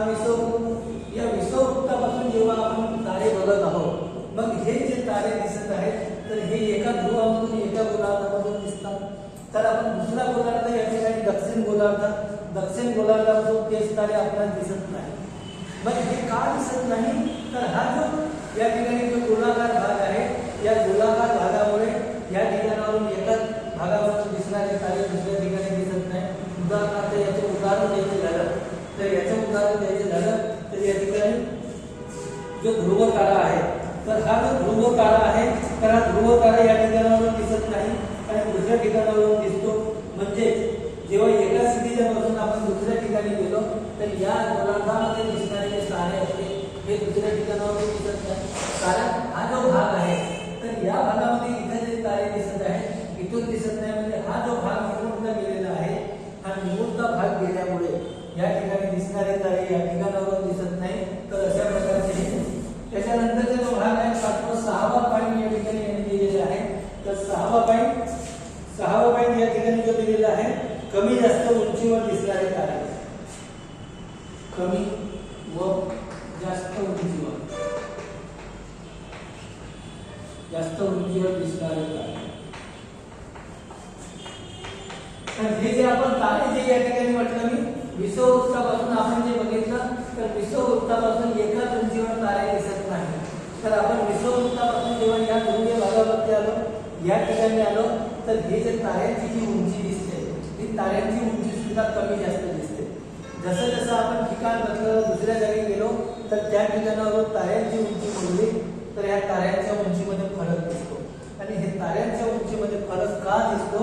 या विषुववृत्तापासून जेव्हा आपण तारे बघत आहोत, मग हे जे तारे दिसत आहेत तर हे एका ध्रुवामधून एका गोलार्धामधून दिसतात। तर आपण दुसरा गोलार्ध या ठिकाणी दक्षिण गोलार्धामधून तेच तारे आपल्याला दिसत नाही। मग हे का दिसत नाही तर हा जो या ठिकाणी जो गोलाकार भाग आहे, या गोलाकार भागामुळे या ठिकाणावरून एकाच भागामधून दिसणारे तारे दुसऱ्या ठिकाणी दिसत नाही। उदाहरणार्थ याचे उदाहरण द्यायचे झालं तर या ठिकाणी जो ध्रुव तारा आहे तर हा जो ध्रुव तारा आहे तर हा ध्रुव तारा या ठिकाणावरून दिसत नाही आणि दुसऱ्या ठिकाणावरून दिसतो। म्हणजे जेव्हा एका स्थितीच्या पासून आपण दुसऱ्या ठिकाणी गेलो तर या गोलार्धामध्ये दिसणारे जे तारे असते हे दुसऱ्या ठिकाणावरून दिसत नाही, कारण हा जो भाग आहे तर या भागामध्ये इथे जे तारे दिसत आहेत इथून दिसत नाही। म्हणजे हा जो भाग निमुळता गेलेला आहे, हा निमुळता भाग गेल्यामुळे या ठिकाणी दिसणारे तारे या ठिकाणावरून दिसत नाही। तर अशा प्रकारचे त्याच्यानंतरचा जो भाग आहे सहावा पॉईंट या ठिकाणी दिलेला आहे। तर सहावा पॉईंट या ठिकाणी जो दिलेला आहे, कमी जास्त उंचीवर दिसणारे तारे, कमी व जास्त उंचीवर दिसणारे तारे। तर हे जे आपण तारे जे या ठिकाणी म्हटलं मी विषुववृत्तापासून आपण जे बघितलं तर विषुववृत्तापासून एकाच उंचीवर तारे दिसत नाही। तर आपण विषुववृत्तापासून जेव्हा या ध्रुवीय भागावरती आलो, या ठिकाणी आलो, तर हे जे ताऱ्यांची जी उंची दिसते ती ताऱ्यांची उंची सुद्धा कमी जास्त दिसते। जसं जसं आपण ठिकाण बदललं, दुसऱ्या जागी गेलो तर त्या ठिकाणावर ताऱ्यांची उंची मोजली तर या ताऱ्यांच्या उंचीमध्ये फरक दिसतो। आणि हे ताऱ्यांच्या उंचीमध्ये फरक का दिसतो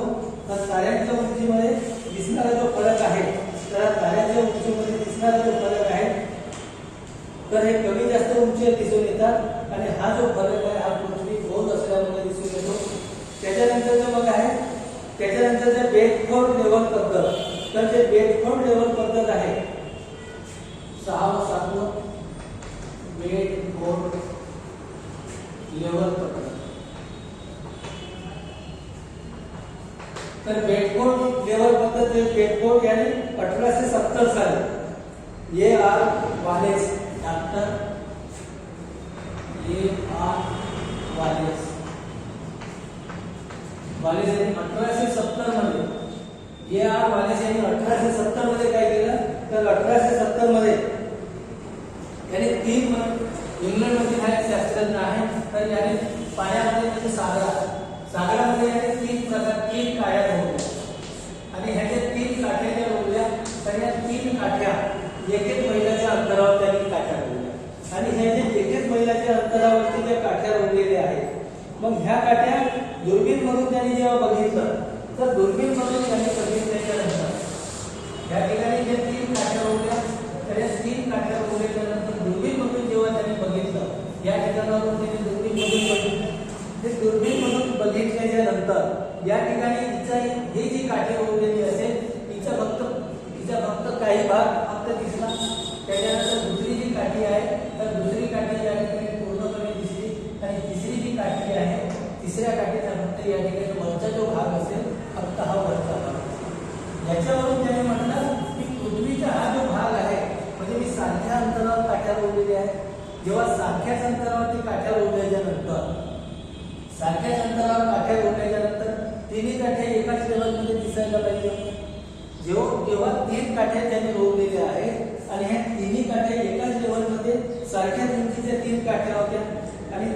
तर ताऱ्यांच्या उंचीमध्ये दिसणारा जो फरक आहे तर ताऱ्यांच्या उंचीमध्ये दिसणारा जो फरक आहे तर हे कमी जास्त उंचीवर दिसून येतात आणि हा जो फरक आहे हा पृथ्वी गोल असल्यामुळे दिसून येतो। त्याच्यानंतर मग आहे त्याच्यानंतर बेडफोर्ड लेवल पद्धत, तर जे बेडफोर्ड लेवल पद्धत आहे 6व बेडफोर्ड लेवल पद्धत। तर बेडफोर्ड लेवल पद्धत बेडफोर्ड यानी 1870 साली A.R. Wireless, doctor A.R. Wireless यांनी 1870 मध्ये A.R. वालेस यांनी 1870 मध्ये काय केलं तर 1870 मध्ये याने 3 इंग्लंडमध्ये हा एक शास्त्रज्ञ आहे, तर याने पाण्यामध्ये म्हणजे सागरामध्ये याने 3 काठ्या रोवल्या आणि ह्याच्या 3 काठ्या ज्या रोवल्या तर या 3 काठ्या एक मैलाच्या अंतरावर त्यांनी काठ्या रोवल्या आणि ह्या जे एक मैलाच्या अंतरावरती ज्या काठ्या रोवलेल्या आहेत, मग ह्या काठ्या दुर्बीण मधून त्यांनी जेव्हा बघितलं तर दुर्बीण मधून त्यांनी बघितल्याच्या नंतर या ठिकाणी जे 3 काठ्या रोवल्या तर या 3 काठ्या रोवल्याच्या नंतर दुर्बीण मधून जेव्हा त्यांनी बघितलं या ठिकाणावरून त्यांनी दुर्बीण मधून बघितलं, ते दुर्बीण मधून बघितल्याच्या नंतर या ठिकाणी ही जी काठी रोवलेली असेल हिचा फक्त काही भाग फक्त दिसला। त्याच्यानंतर दुसरी जी काठी आहे तर दुसरी काठी या ठिकाणी पूर्णपणे दिसली आणि तिसरी जी काठी आहे तिसऱ्या काठीचा फक्त या ठिकाणी वरचा जो भाग असेल फक्त हा वरचा भाग। याच्यावरून त्याने म्हटलं की पृथ्वीचा हा जो भाग आहे म्हणजे मी सारख्या अंतरावर काठ्या रोवलेल्या आहेत, जेव्हा सारख्याच अंतरावरती काठ्या रोवल्याच्या नंतर तिन्ही काठ्या एकाच लेवलमध्ये दिसायला पाहिजे। जेव्हा 3 काठ्या त्यांनी रोवलेल्या आहेत आणि ह्या तिन्ही काठ्या एकाच लेवलमध्ये सारख्याच उंचीच्या 3 काठ्या होत्या आणि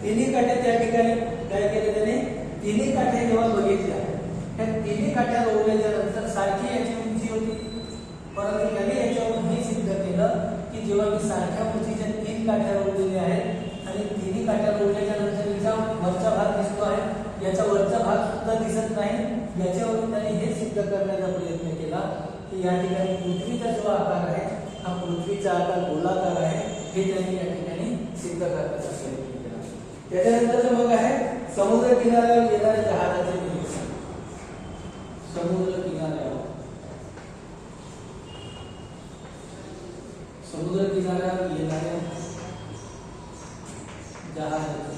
तिन्ही काठ्या त्या ठिकाणी काय केले त्याने, तिन्ही काठ्या जेव्हा बघितल्या, त्या तिन्ही काठ्या रोवल्याच्या नंतर सारखी याची उंची होती, परंतु त्याने याच्यावरून हे सिद्ध केलं की जेव्हा मी सारख्या उंचीच्या 3 काठ्या रोवलेल्या आहेत आणि तिन्ही काठ्या रोवल्याच्या नंतर याचा वरचा भाग दिसतो आहे, याचा वरचा भाग सुद्धा दिसत नाही, याच्यावरून त्याने हे सिद्ध करण्याचा प्रयत्न केला की या ठिकाणी पृथ्वीचा जो आकार आहे हा पृथ्वीचा आकार गोलाकार आहे, हे त्यांनी या ठिकाणी सिद्ध करण्याचा प्रयत्न केला. त्याच्यानंतर मग आहे समुद्र किनाऱ्यावर येणाऱ्या जहाजाचे निरीक्षण. समुद्र किनाऱ्यावर येणाऱ्या जहाजाचे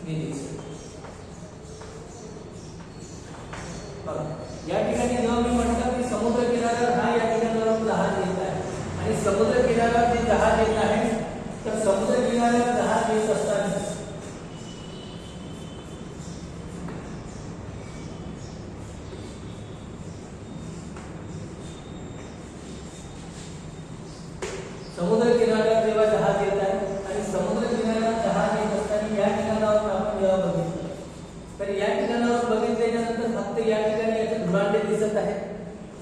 निरीक्षण. या ठिकाणी जेव्हा मी म्हटलं की समुद्र किनाऱ्यावर हा या ठिकाणावर जहाज येत आहे आणि समुद्र किनाऱ्यावर जे जहाज येत आहे, तर समुद्र किनाऱ्यावर जहाज येत असताना समुद्र किनाऱ्यावर जेव्हा जहाज येत आहे आणि समुद्र किनाऱ्यावर जहाज येत असताना या ठिकाणावर आपण जेव्हा बघितलं, तर या ठिकाणावर बघितल्याच्या नंतर फक्त या ठिकाणी याचे धुरांडे दिसत आहे.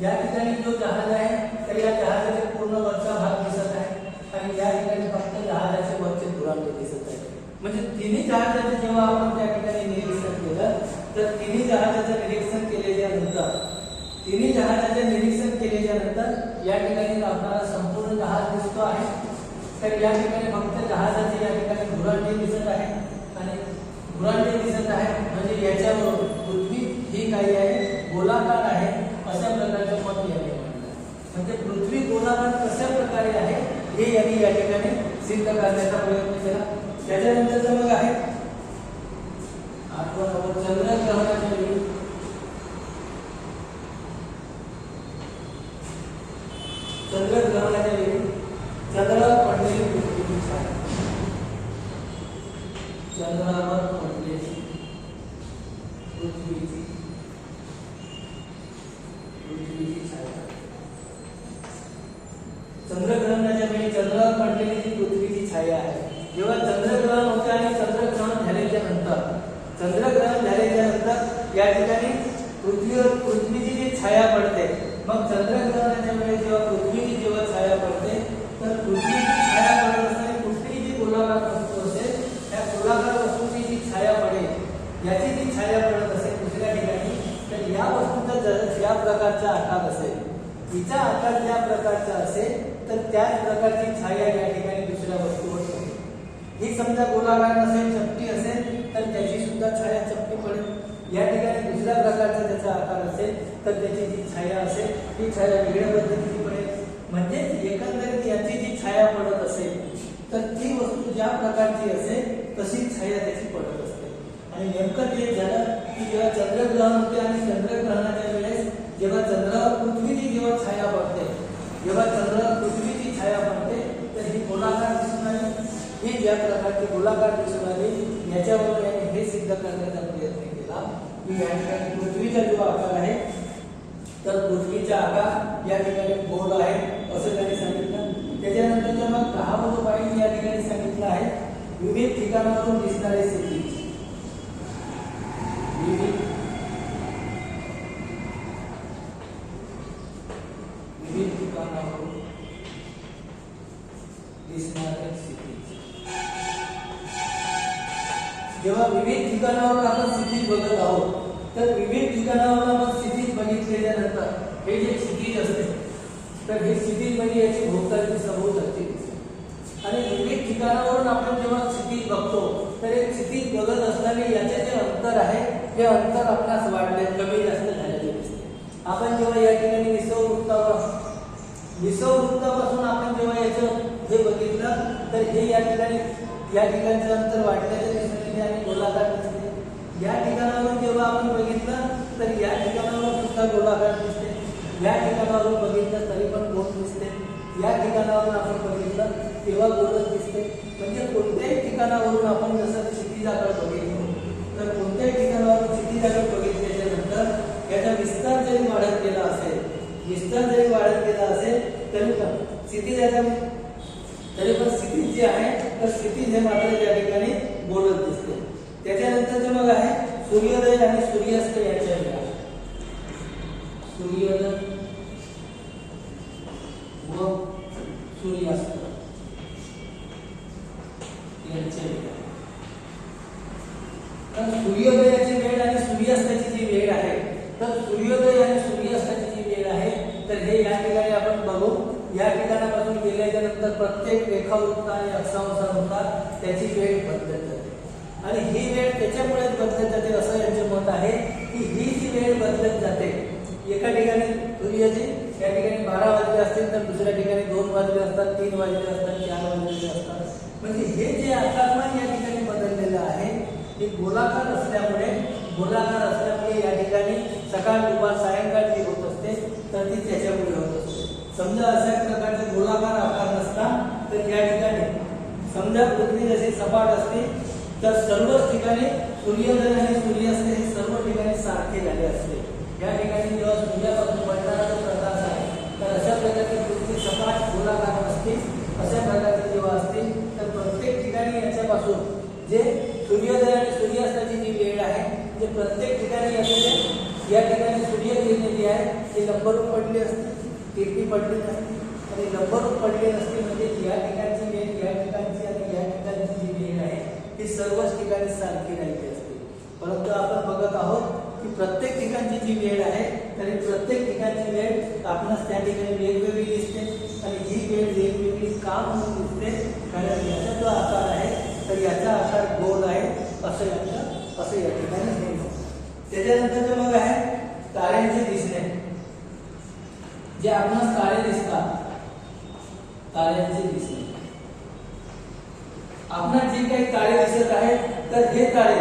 या ठिकाणी जो जहाज आहे तर या जहाजाचे पूर्ण वरचा भाग दिसत आहे आणि या ठिकाणी फक्त जहाजाचे वरचे धुरांडे दिसत आहे. म्हणजे तिन्ही जहाजाचे जेव्हा आपण त्या ठिकाणी निरीक्षण केलं, तर तिन्ही जहाजाचं निरीक्षण केल्याच्या नंतर या ठिकाणी आपल्याला संपूर्ण जहाज दिसतो आहे. तर या ठिकाणी फक्त जहाजाचे या ठिकाणी धुरांडे दिसत आहे आणि धुरांडे दिसत आहे, म्हणजे याच्यावर पृथ्वी ही काही आहे गोलाकार आहे अशा प्रकारचं मत याने मांडलं. म्हणजे पृथ्वी गोलाकार कशा प्रकारे आहे हे यांनी या ठिकाणी सिद्ध करण्याचा प्रयत्न केला. त्याच्यानंतर मग आहे आठवण चंद्रग्रहणाच्या वेळी चंद्रावर पडलेली पृथ्वीची छाया, चंद्रावर पडलेली पृथ्वीची छाया. चंद्रग्रहणाच्या वेळी चंद्रावर पडलेली जी पृथ्वीची छाया आहे, जेव्हा चंद्रग्रहण होते आणि चंद्रग्रहण झाल्याच्या नंतर या ठिकाणी पृथ्वीवर पृथ्वीची जी छाया पडते, मग चंद्रग्रहणाच्या वेळी जेव्हा पृथ्वीची छाया पडते, तर पृथ्वीची छाया पडत असताना कुठलीही जी गोलाकार वस्तू असेल, त्या गोलाकार वस्तूची जी छाया पडेल, याची जी छाया पडत असेल दुसऱ्या ठिकाणी, तर या वस्तूचा जर ज्या प्रकारचा आकार असेल, तिचा आकार ज्या प्रकारचा असेल, तर त्याच प्रकारची छाया या ठिकाणी दुसऱ्या वस्तूवर पडेल. ही समजा गोलाकार नसेल, चपटी असेल, तर त्याची सुद्धा छाया चपटी पडेल. या ठिकाणी दुसऱ्या प्रकारचा त्याचा आकार असेल, तर त्याची जी छाया असेल ती छाया वेगळ्या पद्धतीची पडेल. म्हणजे एकंदरीत याची जी छाया पडत असेल, तर ती वस्तू ज्या प्रकारची असेल तशी छाया त्याची पडत असते. आणि नेमकं ते झालं की जेव्हा चंद्रग्रहण होते आणि चंद्रग्रहणाच्या वेळेस जेव्हा चंद्रावर पृथ्वीची छाया पडते, जेव्हा चंद्रावर पृथ्वीची छाया पडते, तर ही गोलाकार दिसून आली. ही ज्या प्रकारची गोलाकार दिसून आली, याच्यावर याने हे सिद्ध करण्याचा प्रयत्न केला की या ठिकाणी पृथ्वीचा जो आकार आहे, तर पृथ्वीचा आकार या ठिकाणी गोल आहे असं त्यांनी सांगितलं. त्याच्यानंतर मग 10वा पॉईंट या ठिकाणी सांगितलं आहे विविध ठिकाणावरून दिसणारे क्षितिज. विविध ठिकाणावरून दिसणारे क्षितिज. जेव्हा विविध ठिकाणावर आपण क्षितिज बघत आहोत, तर विविध ठिकाणावर आपण क्षितिज बघितल्याच्या नंतर हे जे क्षितिज असते, तर हे क्षितिज म्हणजे याची भोवतालची सभोवतालची दिशा. आणि विविध ठिकाणावरून आपण जेव्हा क्षितिज बघतो, तर एक क्षितिज बघत असताना याचे जे अंतर आहे, हे अंतर आपल्यास वाढले, कमी जास्त झालेले दिसते. आपण जेव्हा या ठिकाणी विषुववृत्तापासून आपण जेव्हा याचं हे बघितलं, तर हे या ठिकाणचं अंतर वाढलेले दिसते आणि गोलाकार दिसते. या ठिकाणावरून जेव्हा आपण बघितलं, तर या ठिकाणावर सुद्धा गोलाकार दिसते. या ठिकाणावरून बघितलं तरी पण गोल दिसते. या ठिकाणावरून आपण बघितलं तेव्हा गोलच दिसते. म्हणजे कोणत्याही ठिकाणावरून आपण जसं क्षितिजाकडे बघितलो, तर कोणत्याही ठिकाणावरून क्षितिजाकडे बघितल्याच्या नंतर याचा विस्तार जरी वाढत गेला असेल, तरी पण क्षितिज जे आहे तर स्थिती हे मात्र त्या ठिकाणी बोलत दिसते. त्याच्यानंतरचे मग आहे सूर्योदय आणि सूर्यास्त याच्या वेळा. सूर्योदय व सूर्यास्त यांचे वेळ. तर सूर्योदयाची वेळ आणि सूर्यास्ताची जी वेळ आहे, तर सूर्योदय आणि सूर्यास्ताची जी वेळ आहे तर हे या ठिकाणी आपण बघू. या ठिकाणापासून गेल्याच्या नंतर प्रत्येक रेखावृत्त आणि अक्षांशानुसार त्याची वेळ बदलत जाते आणि ही वेळ त्याच्यामुळेच बदलत जाते असं यांचे मत आहे की ही जी वेळ बदलत जाते. एका ठिकाणी सूर्याची या ठिकाणी 12 वाजले असतील तर दुसऱ्या ठिकाणी 2 वाजले असतात, 3 वाजले असतात, 4 वाजले असतात. म्हणजे हे जे आकारमान या ठिकाणी बदललेलं आहे हे गोलाकार असल्यामुळे या ठिकाणी सकाळ दुपार सायंकाळ जी होत असते तर ती त्याच्यामुळे होत असते. समजा अशा प्रकारचे गोलाकार आकार नसता तर या ठिकाणी समजा पृथ्वी जशी सपाट असते तर सर्वच ठिकाणी सूर्योदय आणि सूर्यास्त हे सर्व ठिकाणी सारखे झाले असते. या ठिकाणी जेव्हा सूर्यापासून पडणारा जो प्रकाश आहे तर अशा प्रकारची पृथ्वी सपाट गोलाकार असते. अशा प्रकारचे जेव्हा असते तर प्रत्येक ठिकाणी याच्यापासून जे सूर्योदय आणि सूर्यास्ताची जी वेळ आहे जे प्रत्येक ठिकाणी असते या ठिकाणी सूर्यकिरणे जी आहे ती लंबरूप पडली असते, तिरपी पडली नसते आणि लंबरूप पडली नसते. म्हणजे या ठिकाणची वेळ या ठिकाणची आणि या ठिकाणची जी वेळ आहे ती सर्वच ठिकाणी सारखी राहिली असते. परंतु आपण बघत आहोत की प्रत्येक ठिकाणची जी वेळ आहे तरी प्रत्येक ठिकाणची वेळ आपणास त्या ठिकाणी वेगवेगळी दिसते आणि ही वेळ वेगवेगळी का म्हणून दिसते कारण याचा जो आकार आहे तर याचा आकार गोल आहे असं या ठिकाणी हे. त्याच्यानंतर मग आहे ताऱ्यांचे दिसणे. जे आपणास तारे दिसतात, ताऱ्यांचे दिसणे. आपणास जे काही तारे दिसत आहेत तर हे तारे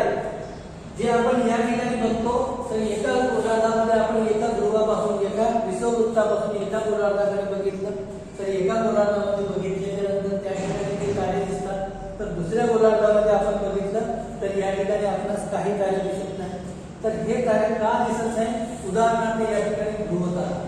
जे आपण या ठिकाणी बघतो तर एका गोलार्धामध्ये आपण एका ध्रुवापासून एका विषुववृत्तापासून एका गोलार्धाकडे बघितलं तर एका गोलार्धामध्ये बघितल्यानंतर त्या ठिकाणी ते तारे दिसतात. तर दुसऱ्या गोलार्धामध्ये आपण बघितलं तर या ठिकाणी आपणास काही तारे दिसत नाही. तर हे तारे का दिसत नाही? उदाहरणार्थ या ठिकाणी ध्रुवतारा.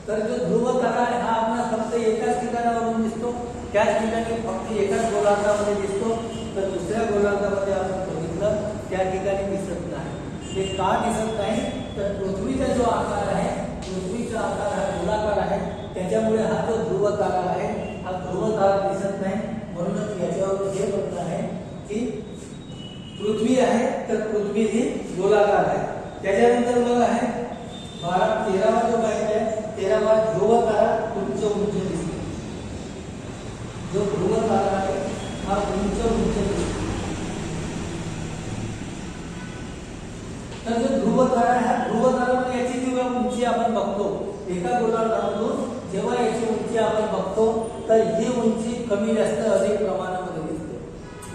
तर जो ध्रुवतारा आहे हा आपणास फक्त एकाच ठिकाणावरून दिसतो, त्याच ठिकाणी फक्त एकाच गोलार्धामध्ये दिसतो. तर दुसऱ्या गोलार्धामध्ये आपण बघितलं त्या ठिकाणी दिसत नाही. हे का दिसत नाही? तर पृथ्वीचा जो आकार आहे, पृथ्वीचा आकार हा गोलाकार आहे त्याच्यामुळे हा जो ध्रुवतारा आहे हा ध्रुवतारा दिसत नाही. म्हणूनच याच्यावर हे म्हणणं आहे की पृथ्वी आहे तर पृथ्वी ही गोलाकार आहे. त्याच्यानंतर मग आहे 13वा जो पॉइंट आहे 13वा ध्रुवतारा उंच दिसतो. जो ध्रुवतारा आहे हा उंच दिसतो. तर जो ध्रुवतारा आहे हा ध्रुवतारा याची जेव्हा उंची आपण बघतो एका गोलार्धामधून जेव्हा याची उंची आपण बघतो तर ही उंची कमी जास्त अधिक प्रमाणामध्ये दिसते.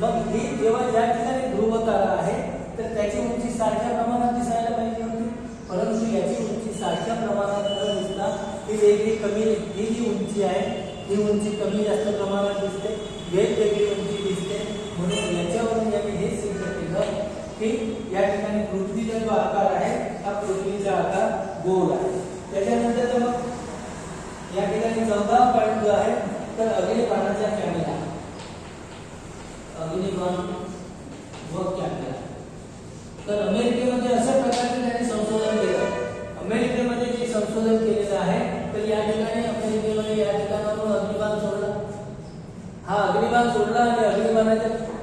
मग ही जेव्हा ज्या ठिकाणी ध्रुवतारा आहे तर त्याची उंची सारख्या प्रमाणात दिसायला पाहिजे होती, परंतु याची उंची सारख्या प्रमाणात न दिसता ही वेगळी कमी ही जी उंची आहे ही उंची कमी जास्त प्रमाणात दिसते, वेगवेगळी उंची दिसते. म्हणून याच्यावरून यांनी हे सिद्ध केलं की या ठिकाणी पृथ्वीचा जो आकार आहे हा पृथ्वीचा आकार गोल आहे. त्याच्यानंतर मग या ठिकाणी 14वा पॉइंट जो आहे तर अग्निबाणाचा कॅमेरा. अग्निबाण व कॅमेरा. तर अमेरिकेमध्ये अशा प्रकारचे त्यांनी संशोधन केलं. अमेरिकेमध्ये जे संशोधन केलेलं आहे तर या ठिकाणी अमेरिकेमध्ये या ठिकाणावरून अग्निबाण सोडला. हा अग्निबाण सोडला आणि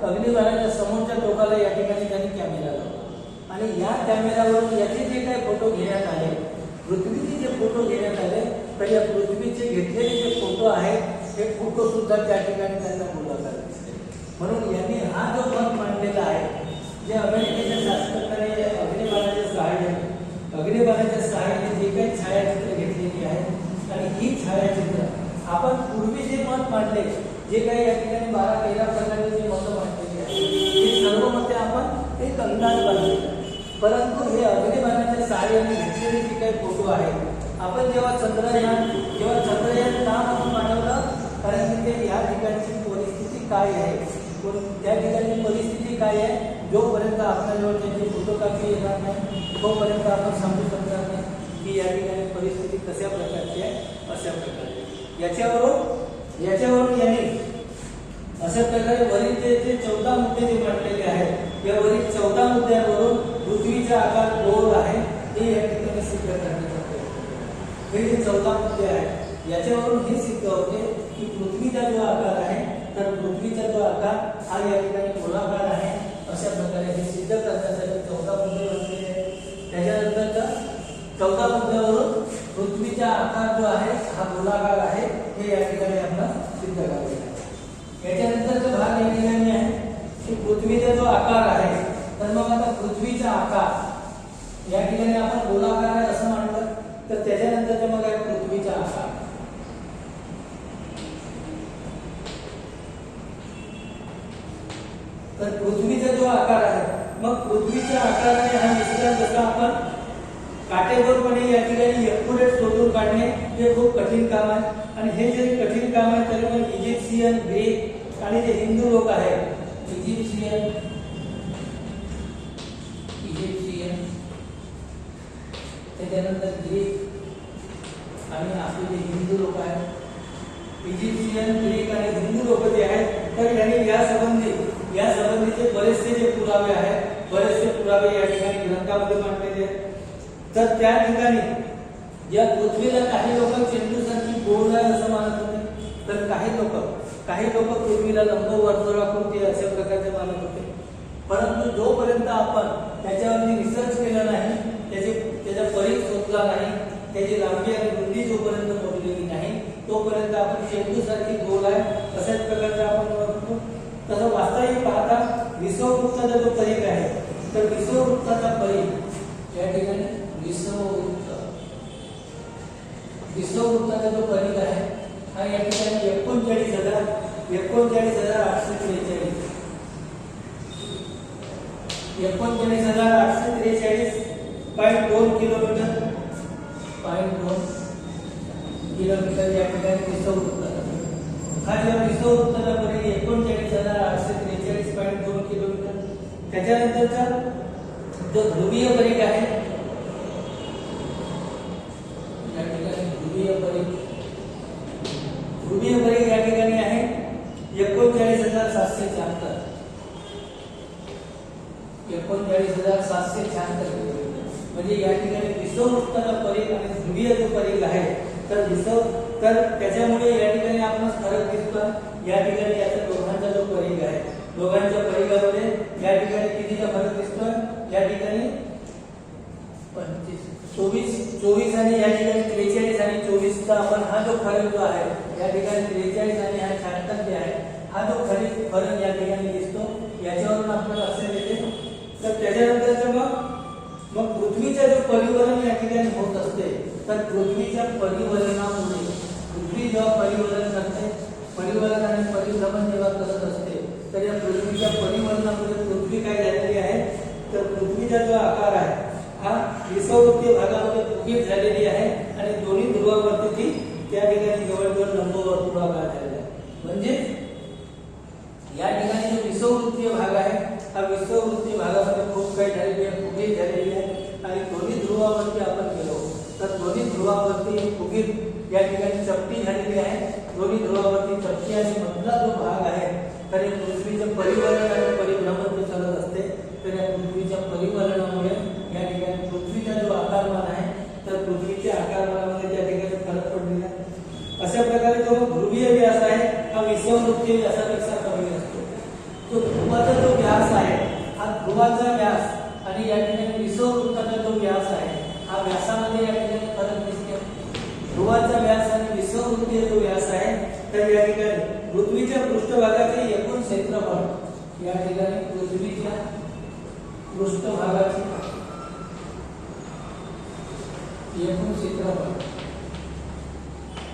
अग्निबाणाच्या समोरच्या टोकाला या ठिकाणी त्यांनी कॅमेरा लावला आणि या कॅमेऱ्यावरून याचे जे काही फोटो घेण्यात आले, पृथ्वीचे जे फोटो घेण्यात आले तर या पृथ्वीचे घेतलेले जे फोटो आहेत हे फोटो सुद्धा त्या ठिकाणी त्यांना गोलाकार दिसले. म्हणून यांनी हा जो मत मांडलेला आहे जे अमेरिकेच्या शास्त्रज्ञांनी अग्निबाणाच्या सहाय्याने जे काही छायाचित्र घेतलेली आहेत आणि ही छायाचित्र आपण पूर्वी जे मत मांडले जे काही या ठिकाणी 12-13 प्रकारचे जे मतं मांडलेली आहेत हे सर्व मते आपण एक अंदाज बांधले. परंतु हे अग्निबाणाच्या सहाय्याने घेतलेले जे काही फोटो आहेत आपण जेव्हा चंद्रयान का म्हणून पाठवलं कारण की ते या ठिकाणची परिस्थिती काय आहे त्या ठिकाणची परिस्थिती काय आहे जोपर्यंत आपल्याजवळ त्यांची फोटोग्राफी येणार नाही तोपर्यंत आपण समजू शकणार नाही की या ठिकाणी परिस्थिती कशा प्रकारची आहे. अशा प्रकारे याच्यावरून यांनी अशा प्रकारे वरील जे 14 मुद्दे जे मांडलेले आहेत, या वरील 14 मुद्द्यांवरून पृथ्वीचा आकार गोल आहे हे या ठिकाणी सिद्ध करण्यात येते. हे जे 14 मुद्दे आहेत याच्यावरून हे सिद्ध होते की पृथ्वीचा जो आकार आहे, तर पृथ्वीचा जो आकार हा या ठिकाणी गोलाकार आहे. अशा प्रकारे हे सिद्ध करण्यासाठी 14 मुद्दे बनलेले आहेत. त्याच्यानंतर 14 मुद्द्यावरून पृथ्वीचा आकार जो आहे हा गोलाकार आहे हे या ठिकाणी आपल्याला सिद्ध करायचे आहे. याच्यानंतरचा भाग या ठिकाणी आहे की पृथ्वीचा जो आकार आहे, तर मग आता पृथ्वीचा आकार या ठिकाणी आपण गोलाकार आहे असं म्हटलं, तर त्याच्यानंतरचा मग आहे पृथ्वीचा आकार. तर पृथ्वीचा जो आकार आहे, मग पृथ्वीच्या आकाराने हा विस्तार जसा आपण काटेकोरपणे या ठिकाणी एक्युरेट शोधून काढणे हे खूप कठीण काम आहे. आणि हे जे कठीण काम आहे तरी पण इजिप्शियन, ग्रीक आणि जे हिंदू लोक आहेत, इजिप्शियन त्याच्यानंतर ग्रीक आणि आपले जे हिंदू लोक आहेत, इजिप्शियन, ग्रीक आणि हिंदू लोक जे आहेत, तर यांनी या संबंधीचे बरेचसे जे पुरावे आहेत, बरेचसे पुरावे या ठिकाणी ग्रंथामध्ये मांडलेले आहेत. तर त्या ठिकाणी या पृथ्वीला काही लोक चेंडूसारखी गोल आहे असं मानत होते, तर काही लोक पृथ्वीला लंबवर्तुळाकृती अशा प्रकारचे मानत होते. परंतु जोपर्यंत आपण त्याच्यावरती रिसर्च केला नाही, त्याचा परीख शोधला नाही, त्याची लांबी आणि रुंदी जोपर्यंत मोजलेली नाही, तोपर्यंत आपण चेंडूसारखी गोल आहे अशाच प्रकारचे आपण म्हणतो. तसं वास्तविक पाहता विषुववृत्ताचा जो परिघ आहे, तर विषुववृत्ताचा परिघ या ठिकाणी विषुववृत्ताचा जो परिघ आहे हा या ठिकाणी 39,843.2 किलोमीटर या ठिकाणी विषुववृत्ताचा. हा या विषुववृत्ताचा परिघ 39,843.2 किलोमीटर. त्याच्यानंतरचा जो ध्रुवीय परिघ आहे, ध्रुवीय परिघ या ठिकाणी आहे 39,776 किलोमीटर. म्हणजे या ठिकाणी विषुववृत्ताचा परिघ आणि ध्रुवीय जो परिघ आहे, तर त्याच्यामुळे या ठिकाणी आपण फरक दिसतो. या ठिकाणी याचा दोघांचा जो परिघ आहे, दोघांच्या परिघामध्ये या ठिकाणी कितीचा फरक दिसतोय, या ठिकाणी 24 आणि या ठिकाणी 43 आणि 24 चा आपण हा जो फरक जो आहे, या ठिकाणी 43 आणि हा 76 जे आहे, हा जो फरक या ठिकाणी दिसतो. याच्यावरून आपल्याला असे येते. तर त्याच्यानंतरचं मग पृथ्वीचं जो परिवलन या ठिकाणी होत असते, तर पृथ्वीच्या परिवलनामुळे पृथ्वी जेव्हा परिवलन करते, परिवलन आणि परिभ्रमण जेव्हा करत असते, तर या पृथ्वीच्या परिवलनामुळे पृथ्वी काय झालेली आहे, तर पृथ्वीचा जो आकार आहे हा विषुववृत्तीय भागामध्ये फुगीत झालेली आहे आणि दोन्ही ध्रुवावरती ती त्या ठिकाणी जवळजवळ लंबवर्तुळाकार झालेला आहे. म्हणजे या ठिकाणी जो विषुववृत्तीय भाग आहे, हा विषुववृत्तीय भागामध्ये खूप काही झालेली आहे, फुगीत झालेली आहे. आणि दोन्ही ध्रुवावरती आपण गेलो तर दोन्ही ध्रुवावरती फुगीत या ठिकाणी चपटी झालेली आहे. दोन्ही ध्रुवावरती चपटी आणि मधला जो भाग आहे, तर या पृथ्वीचे परिवलन आणि परिभ्रमण जे चालत असते, तर या पृथ्वीच्या परिवलनामुळे या ठिकाणी पृथ्वीचा जो आकारमान आहे, तर पृथ्वीच्या आकारमानामध्ये त्या ठिकाणी फरक पडलेला आहे. अशा प्रकारे जो ध्रुवीय व्यास आहे हा विषुववृत्तीय व्यासापेक्षा कमी असतो. तो ध्रुवाचा जो व्यास आहे, हा ध्रुवाचा व्यास आणि या ठिकाणी विषुववृत्ताचा जो व्यास आहे, हा व्यासामध्ये या ठिकाणी फरक दिसतो. ध्रुवाचा व्यास आणि विषुववृत्तीय जो व्यास आहे, तर या ठिकाणी पृथ्वीच्या पृष्ठभागाचे एकूण क्षेत्रफळ, या ठिकाणी पृथ्वीच्या पृष्ठभागाचे एकूण क्षेत्रफळ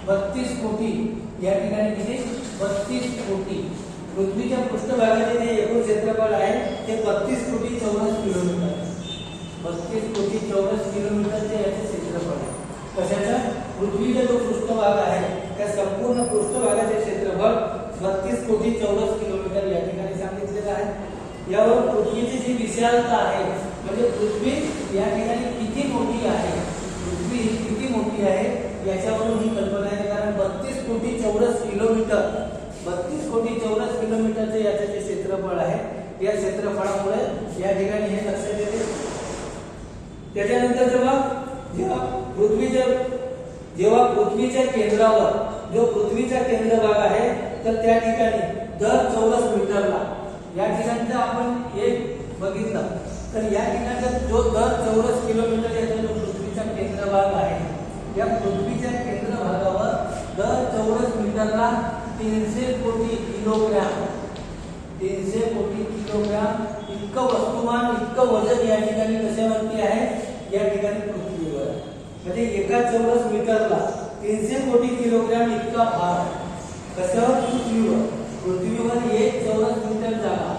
32 कोटी, या ठिकाणी किती 32 कोटी. पृथ्वीच्या पृष्ठभागाचे जे एकूण क्षेत्रफळ आहे ते 32 कोटी चौरस किलोमीटर. 32 कोटी चौरस किलोमीटरचे याचे क्षेत्रफळ आहे. कशाचा? पृथ्वीचा जो पृष्ठभाग आहे त्या संपूर्ण पृष्ठभागाचे क्षेत्रफळ 32 कोटी चौरस किलोमीटर या ठिकाणी सांगितलेलं आहे. यावर पृथ्वीची जी विशालता आहे, म्हणजे पृथ्वी या ठिकाणी किती मोठी आहे, पृथ्वी ही किती मोठी आहे याच्यावरून ही कल्पना आहे. कारण 32 कोटी चौरस किलोमीटर क्षेत्रफळ आहे, या क्षेत्रफळामुळे या ठिकाणी हे लक्षात येते. त्याच्यानंतर जेव्हा पृथ्वीच्या केंद्रावर जो पृथ्वीचा केंद्रभाग आहे तर त्या ठिकाणी दर चौरस मीटरला या ठिकाणचा आपण एक बघितलं तर या ठिकाणचा जो दर चौरस किलोमीटर याचा जो पृथ्वीचा केंद्रभाग आहे, या पृथ्वीच्या केंद्रभागावर दर चौरस मीटरला 300 कोटी किलोग्रॅम इतकं वस्तुमान, इतकं वजन या ठिकाणी कशावरती आहे, या ठिकाणी पृथ्वीवर. म्हणजे एका चौरस मीटरला 300 कोटी किलोग्रॅम इतका भार कशावर, पृथ्वीवर एक चौरस मीटर जागा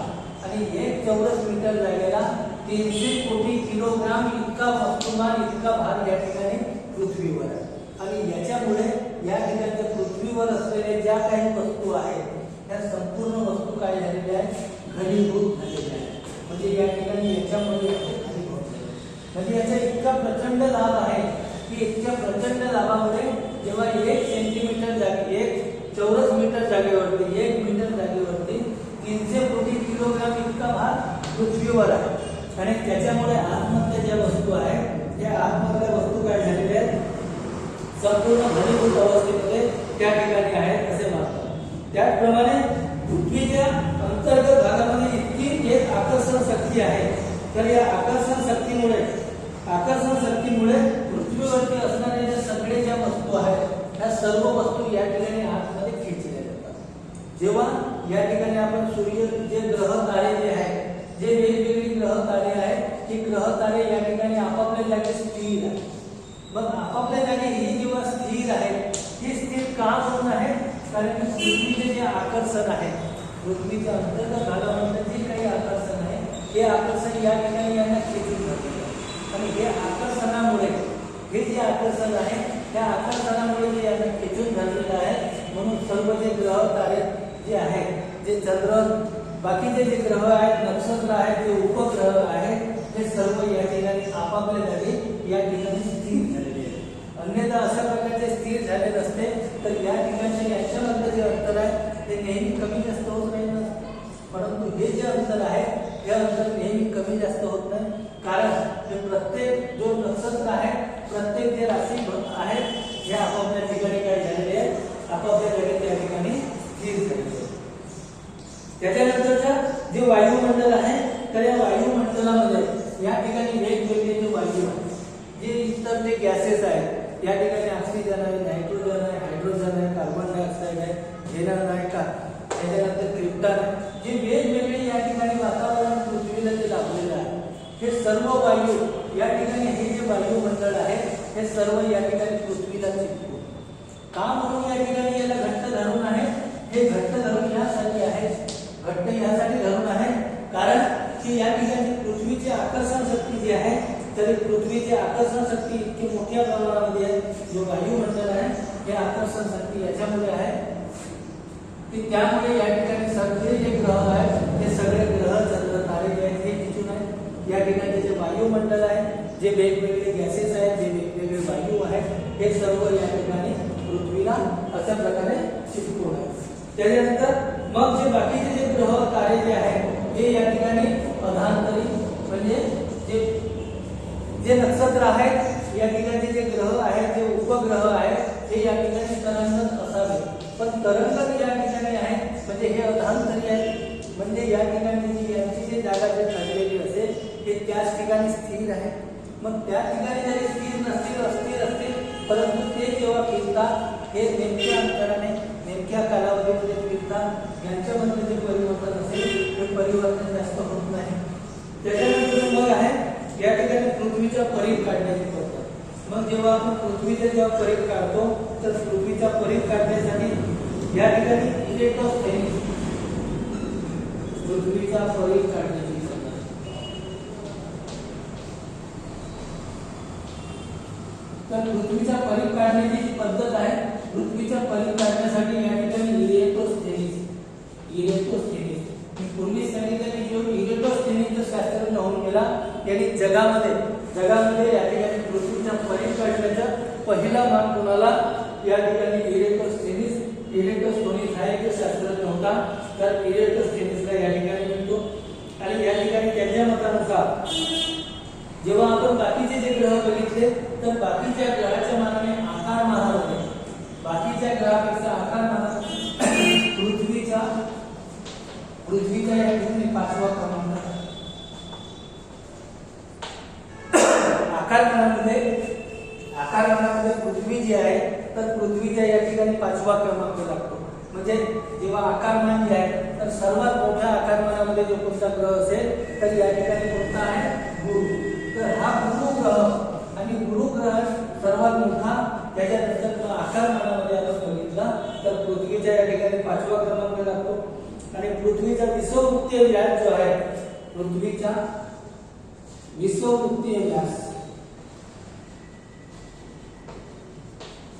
आणि एक चौरस मीटर जागेला 300 कोटी किलोग्राम इतका वस्तुमान, इतका भार या ठिकाणी पृथ्वीवर आहे. आणि याच्यामुळे या ठिकाणच्या पृथ्वीवर असलेल्या ज्या काही वस्तू आहेत त्या संपूर्ण वस्तू काय झालेल्या आहेत, घनीभूत झालेल्या आहेत. म्हणजे या ठिकाणी याच्यामुळे म्हणजे याचा इतका प्रचंड लाभ आहे की इतक्या प्रचंड लाभामुळे जेव्हा 1 सेंटीमीटर जागे, 1 चौरस मीटर जागेवरती, 1 मीटर जागेवरती 300 कोटी किलोग्राम इतका भार पृथ्वीवर आहे. आणि त्याच्यामुळे आतमधल्या ज्या वस्तू आहेत त्या आतमधल्या वस्तू काय झालेल्या आहेत, संपूर्ण घनीभूत अवस्थेमध्ये त्या ठिकाणी आहेत असे मानतात. त्याचप्रमाणे पृथ्वीच्या अंतर्गत भागामध्ये इतकी एक आकर्षण शक्ती आहे, तर या आकर्षण शक्तीमुळे पृथ्वीवरती असणाऱ्या ज्या सगळे ज्या वस्तू आहेत त्या सर्व वस्तू या ठिकाणी आतमध्ये खेचल्या जातात. जेव्हा या ठिकाणी आपण सूर्य, जे ग्रह तारे जे आहेत, जे वेगवेगळे ग्रह तारे आहेत, हे ग्रह तारे या ठिकाणी आपापल्या जागी स्थिर आहेत. मग आपापल्या जागी ही जेव्हा स्थिर आहे, ही स्थिर का म्हणून आहे, कारण की पृथ्वीचे जे आकर्षण आहे, पृथ्वीच्या अंतर्गत भागामध्ये जे काही आकर्षण आहे, हे आकर्षण या ठिकाणी यांना खेचून जाते. आणि हे आकर्षणामुळे, हे जे आकर्षण आहे त्या आकर्षणामुळे जे यांना खेचून झालेलं आहे. म्हणून सर्व जे ग्रह तारे जे आहेत, जे चंद्र, बाकीचे जे ग्रह आहेत, नक्षत्र आहेत, जे उपग्रह आहेत, हे सर्व या ठिकाणी आपापल्या जागी या ठिकाणी स्थिर झालेले आहेत. अन्यथा अशा प्रकारचे स्थिर झाले नसते तर या ठिकाणचे याच्यामध्ये जे अंतर आहे ते नेहमी कमी जास्त होत नाही. परंतु हे जे अंतर आहे हे अंतर नेहमी कमी जास्त होत नाही, कारण हे प्रत्येक जो नक्षत्र आहे, प्रत्येक जे राशी आहेत हे आपापल्या ठिकाणी काय झालेले आहेत, आपापल्या जागी त्या ठिकाणी स्थिर झालेले आहेत. त्याच्यानंतरचं जे वायुमंडल आहे, तर या वायुमंडलामध्ये या ठिकाणी वेगवेगळे जे वायू आहेत, जे इतर जे गॅसेस आहेत, या ठिकाणी ऑक्सिजन आहे, नायट्रोजन आहे, हायड्रोजन आहे, कार्बन डायऑक्साईड आहे, झेनॉन आहे का, त्याच्यानंतर क्रिप्टॉन आहे, जे वेगवेगळे या ठिकाणी वातावरण पृथ्वीला जे लाभलेलं आहे, हे सर्व वायू या ठिकाणी, हे जे वायुमंडळ आहे हे सर्व या ठिकाणी पृथ्वीला चिपकून का म्हणून या ठिकाणी याला घट्ट धरून आहे. हे घट्ट धरून यासाठी आहे, घट्ट यासाठी धरून आहे कारण की या ठिकाणी पृथ्वीची आकर्षण शक्ती जी आहे, तरी पृथ्वीची आकर्षण शक्ती इतकी मोठ्या प्रमाणामध्ये आहे. जो वायुमंडळ आहे हे आकर्षण शक्ती याच्यामुळे आहे की त्यामुळे या ठिकाणी सगळे जे ग्रह आहेत, हे सगळे ग्रह, चंद्र, तारे जे आहेत हे तिथून आहेत. या ठिकाणी जे वायुमंडळ आहे, जे वेगवेगळे गॅसेस आहेत, जे वेगवेगळे वायू आहेत, हे सर्व या ठिकाणी पृथ्वीला अशा प्रकारे चिपकून आहे. त्याच्यानंतर मग जे बाकीचे जे ग्रह, तारे जे आहेत हे या ठिकाणी अधांतरी, म्हणजे जे नक्षत्र आहेत, या ठिकाणी जे ग्रह आहेत, जे उपग्रह आहेत, हे या ठिकाणी तरंगत असावे. पण तरंगत या ठिकाणी आहे म्हणजे हे अधांतरी आहे. म्हणजे या ठिकाणी यांची जी जागा जे ठरलेली असेल हे त्याच ठिकाणी स्थिर आहे. मग त्या ठिकाणी जरी स्थिर नसतील, अस्थिर असतील, परंतु ते जेव्हा फिरतात हे नेमक्या अंतराने, नेमक्या कालावधीमध्ये फिरतात. यांच्यामध्ये जे परिवर्तन असेल ते परिवर्तन जास्त होत नाही. त्याच्यानंतर मग आहे या ठिकाणी पृथ्वीचा परिघ काढण्याची पद्धत. मग जेव्हा आपण पृथ्वीचा परिघ काढतो तर पृथ्वीचा परिघ काढण्यासाठी या ठिकाणी इलेक्ट्रोस्टॅटिक्स, पृथ्वीचा परिघ काढण्याची पद्धत. तर पृथ्वीचा परिघ काढण्याची पद्धत आहे. पृथ्वीचा परिघ काढण्यासाठी या ठिकाणी इलेक्ट्रोस्टॅटिक्स मी पूर्वी सांगितलं की जो इलेक्ट्रोस्टॅटिक्सचा शास्त्रज्ञ होऊन गेला त्यांनी जगामध्ये या ठिकाणी पृथ्वीचा परिघ काढण्याचा पहिला मान कोणाला, या ठिकाणी इलेक्ट्रोस्टॅटिक्स हा एक शास्त्रज्ञ होता. तर इलेक्ट्रोस्टॅटिक्सला या ठिकाणी तर बाकीच्या ग्रहाच्या मानाने आकारमानामध्ये बाकीच्या ग्रहापेक्षा आकारमानात पृथ्वीचा या ठिकाणी 5वा क्रमांक आहे. आकारमानामध्ये पृथ्वी जी आहे तर पृथ्वीच्या या ठिकाणी 5वा क्रमांक लागतो. म्हणजे जेव्हा आकारमान जे आहे तर सर्वात मोठ्या आकारमानामध्ये जो कोणता ग्रह असेल तर या ठिकाणी कोणता आहे गुरु. तर हा गुरु ग्रह आणि गुरु ग्रह सर्वात मोठा त्याच्यानंतर आकारमानामध्ये आपण बघितला तर पृथ्वीच्या या ठिकाणी 5वा क्रमांक लागतो. आणि पृथ्वीचा विषुववृत्तीय व्यास जो आहे पृथ्वीचा विषुववृत्तीय व्यास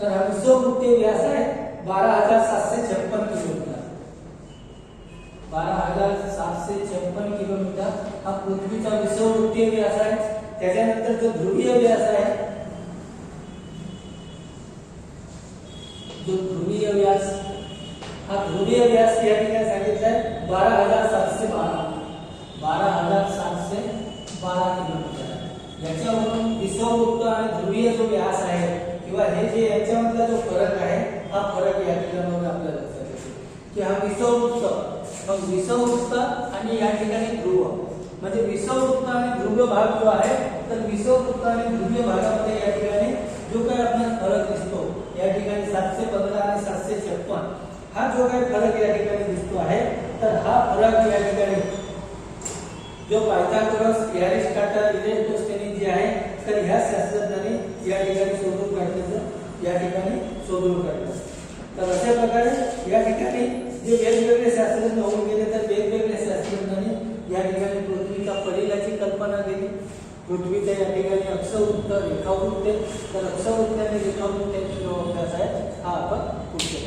तर हा विषुववृत्तीय व्यास आहे 12,756 किलोमीटर. 12,756 किलोमीटर हा पृथ्वीचा विषुववृत्तीय व्यास आहे. त्याच्यानंतर जो ध्रुवीय व्यास आहे जो ध्रुवीय व्यास हा ध्रुवीय व्यास या ठिकाणी सांगितलं आहे 12,712 किलोमीटर. याच्यावरून विषुववृत्त आणि ध्रुवीय जो व्यास आहे किंवा हे जे याच्यामधला जो फरक आहे हा फरक या ठिकाणी आपल्याला लक्षात येतो की हा विषुववृत्त मग विषुववृत्त आणि या ठिकाणी ध्रुव म्हणजे विषुववृत्त आणि ध्रुव भाग जो आहे तर विषुववृत्त आणि ध्रुवीय भागामध्ये या ठिकाणी जो काही आपल्याला फरक दिसतो या ठिकाणी 715 आणि 756 हा जो काही फरक या ठिकाणी दिसतो आहे तर हा फरक या ठिकाणी जो पायथागोरस एरिस्टॉटल इरेटोस्थेनिस जे आहे तर ह्या शास्त्रज्ञांनी या ठिकाणी शोधून काढलं. तर अशा प्रकारे या ठिकाणी जे वेगवेगळे शास्त्रज्ञ होऊन गेले तर वेगवेगळ्या शास्त्रज्ञांनी या ठिकाणी पृथ्वीच्या परिघाची कल्पना केली. पृथ्वीच्या या ठिकाणी अक्षवृत्त रेखावृत्त तर अक्षवृत्त आणि रेखावृत्तांची जो अभ्यास आहे हा आपण पुढच्या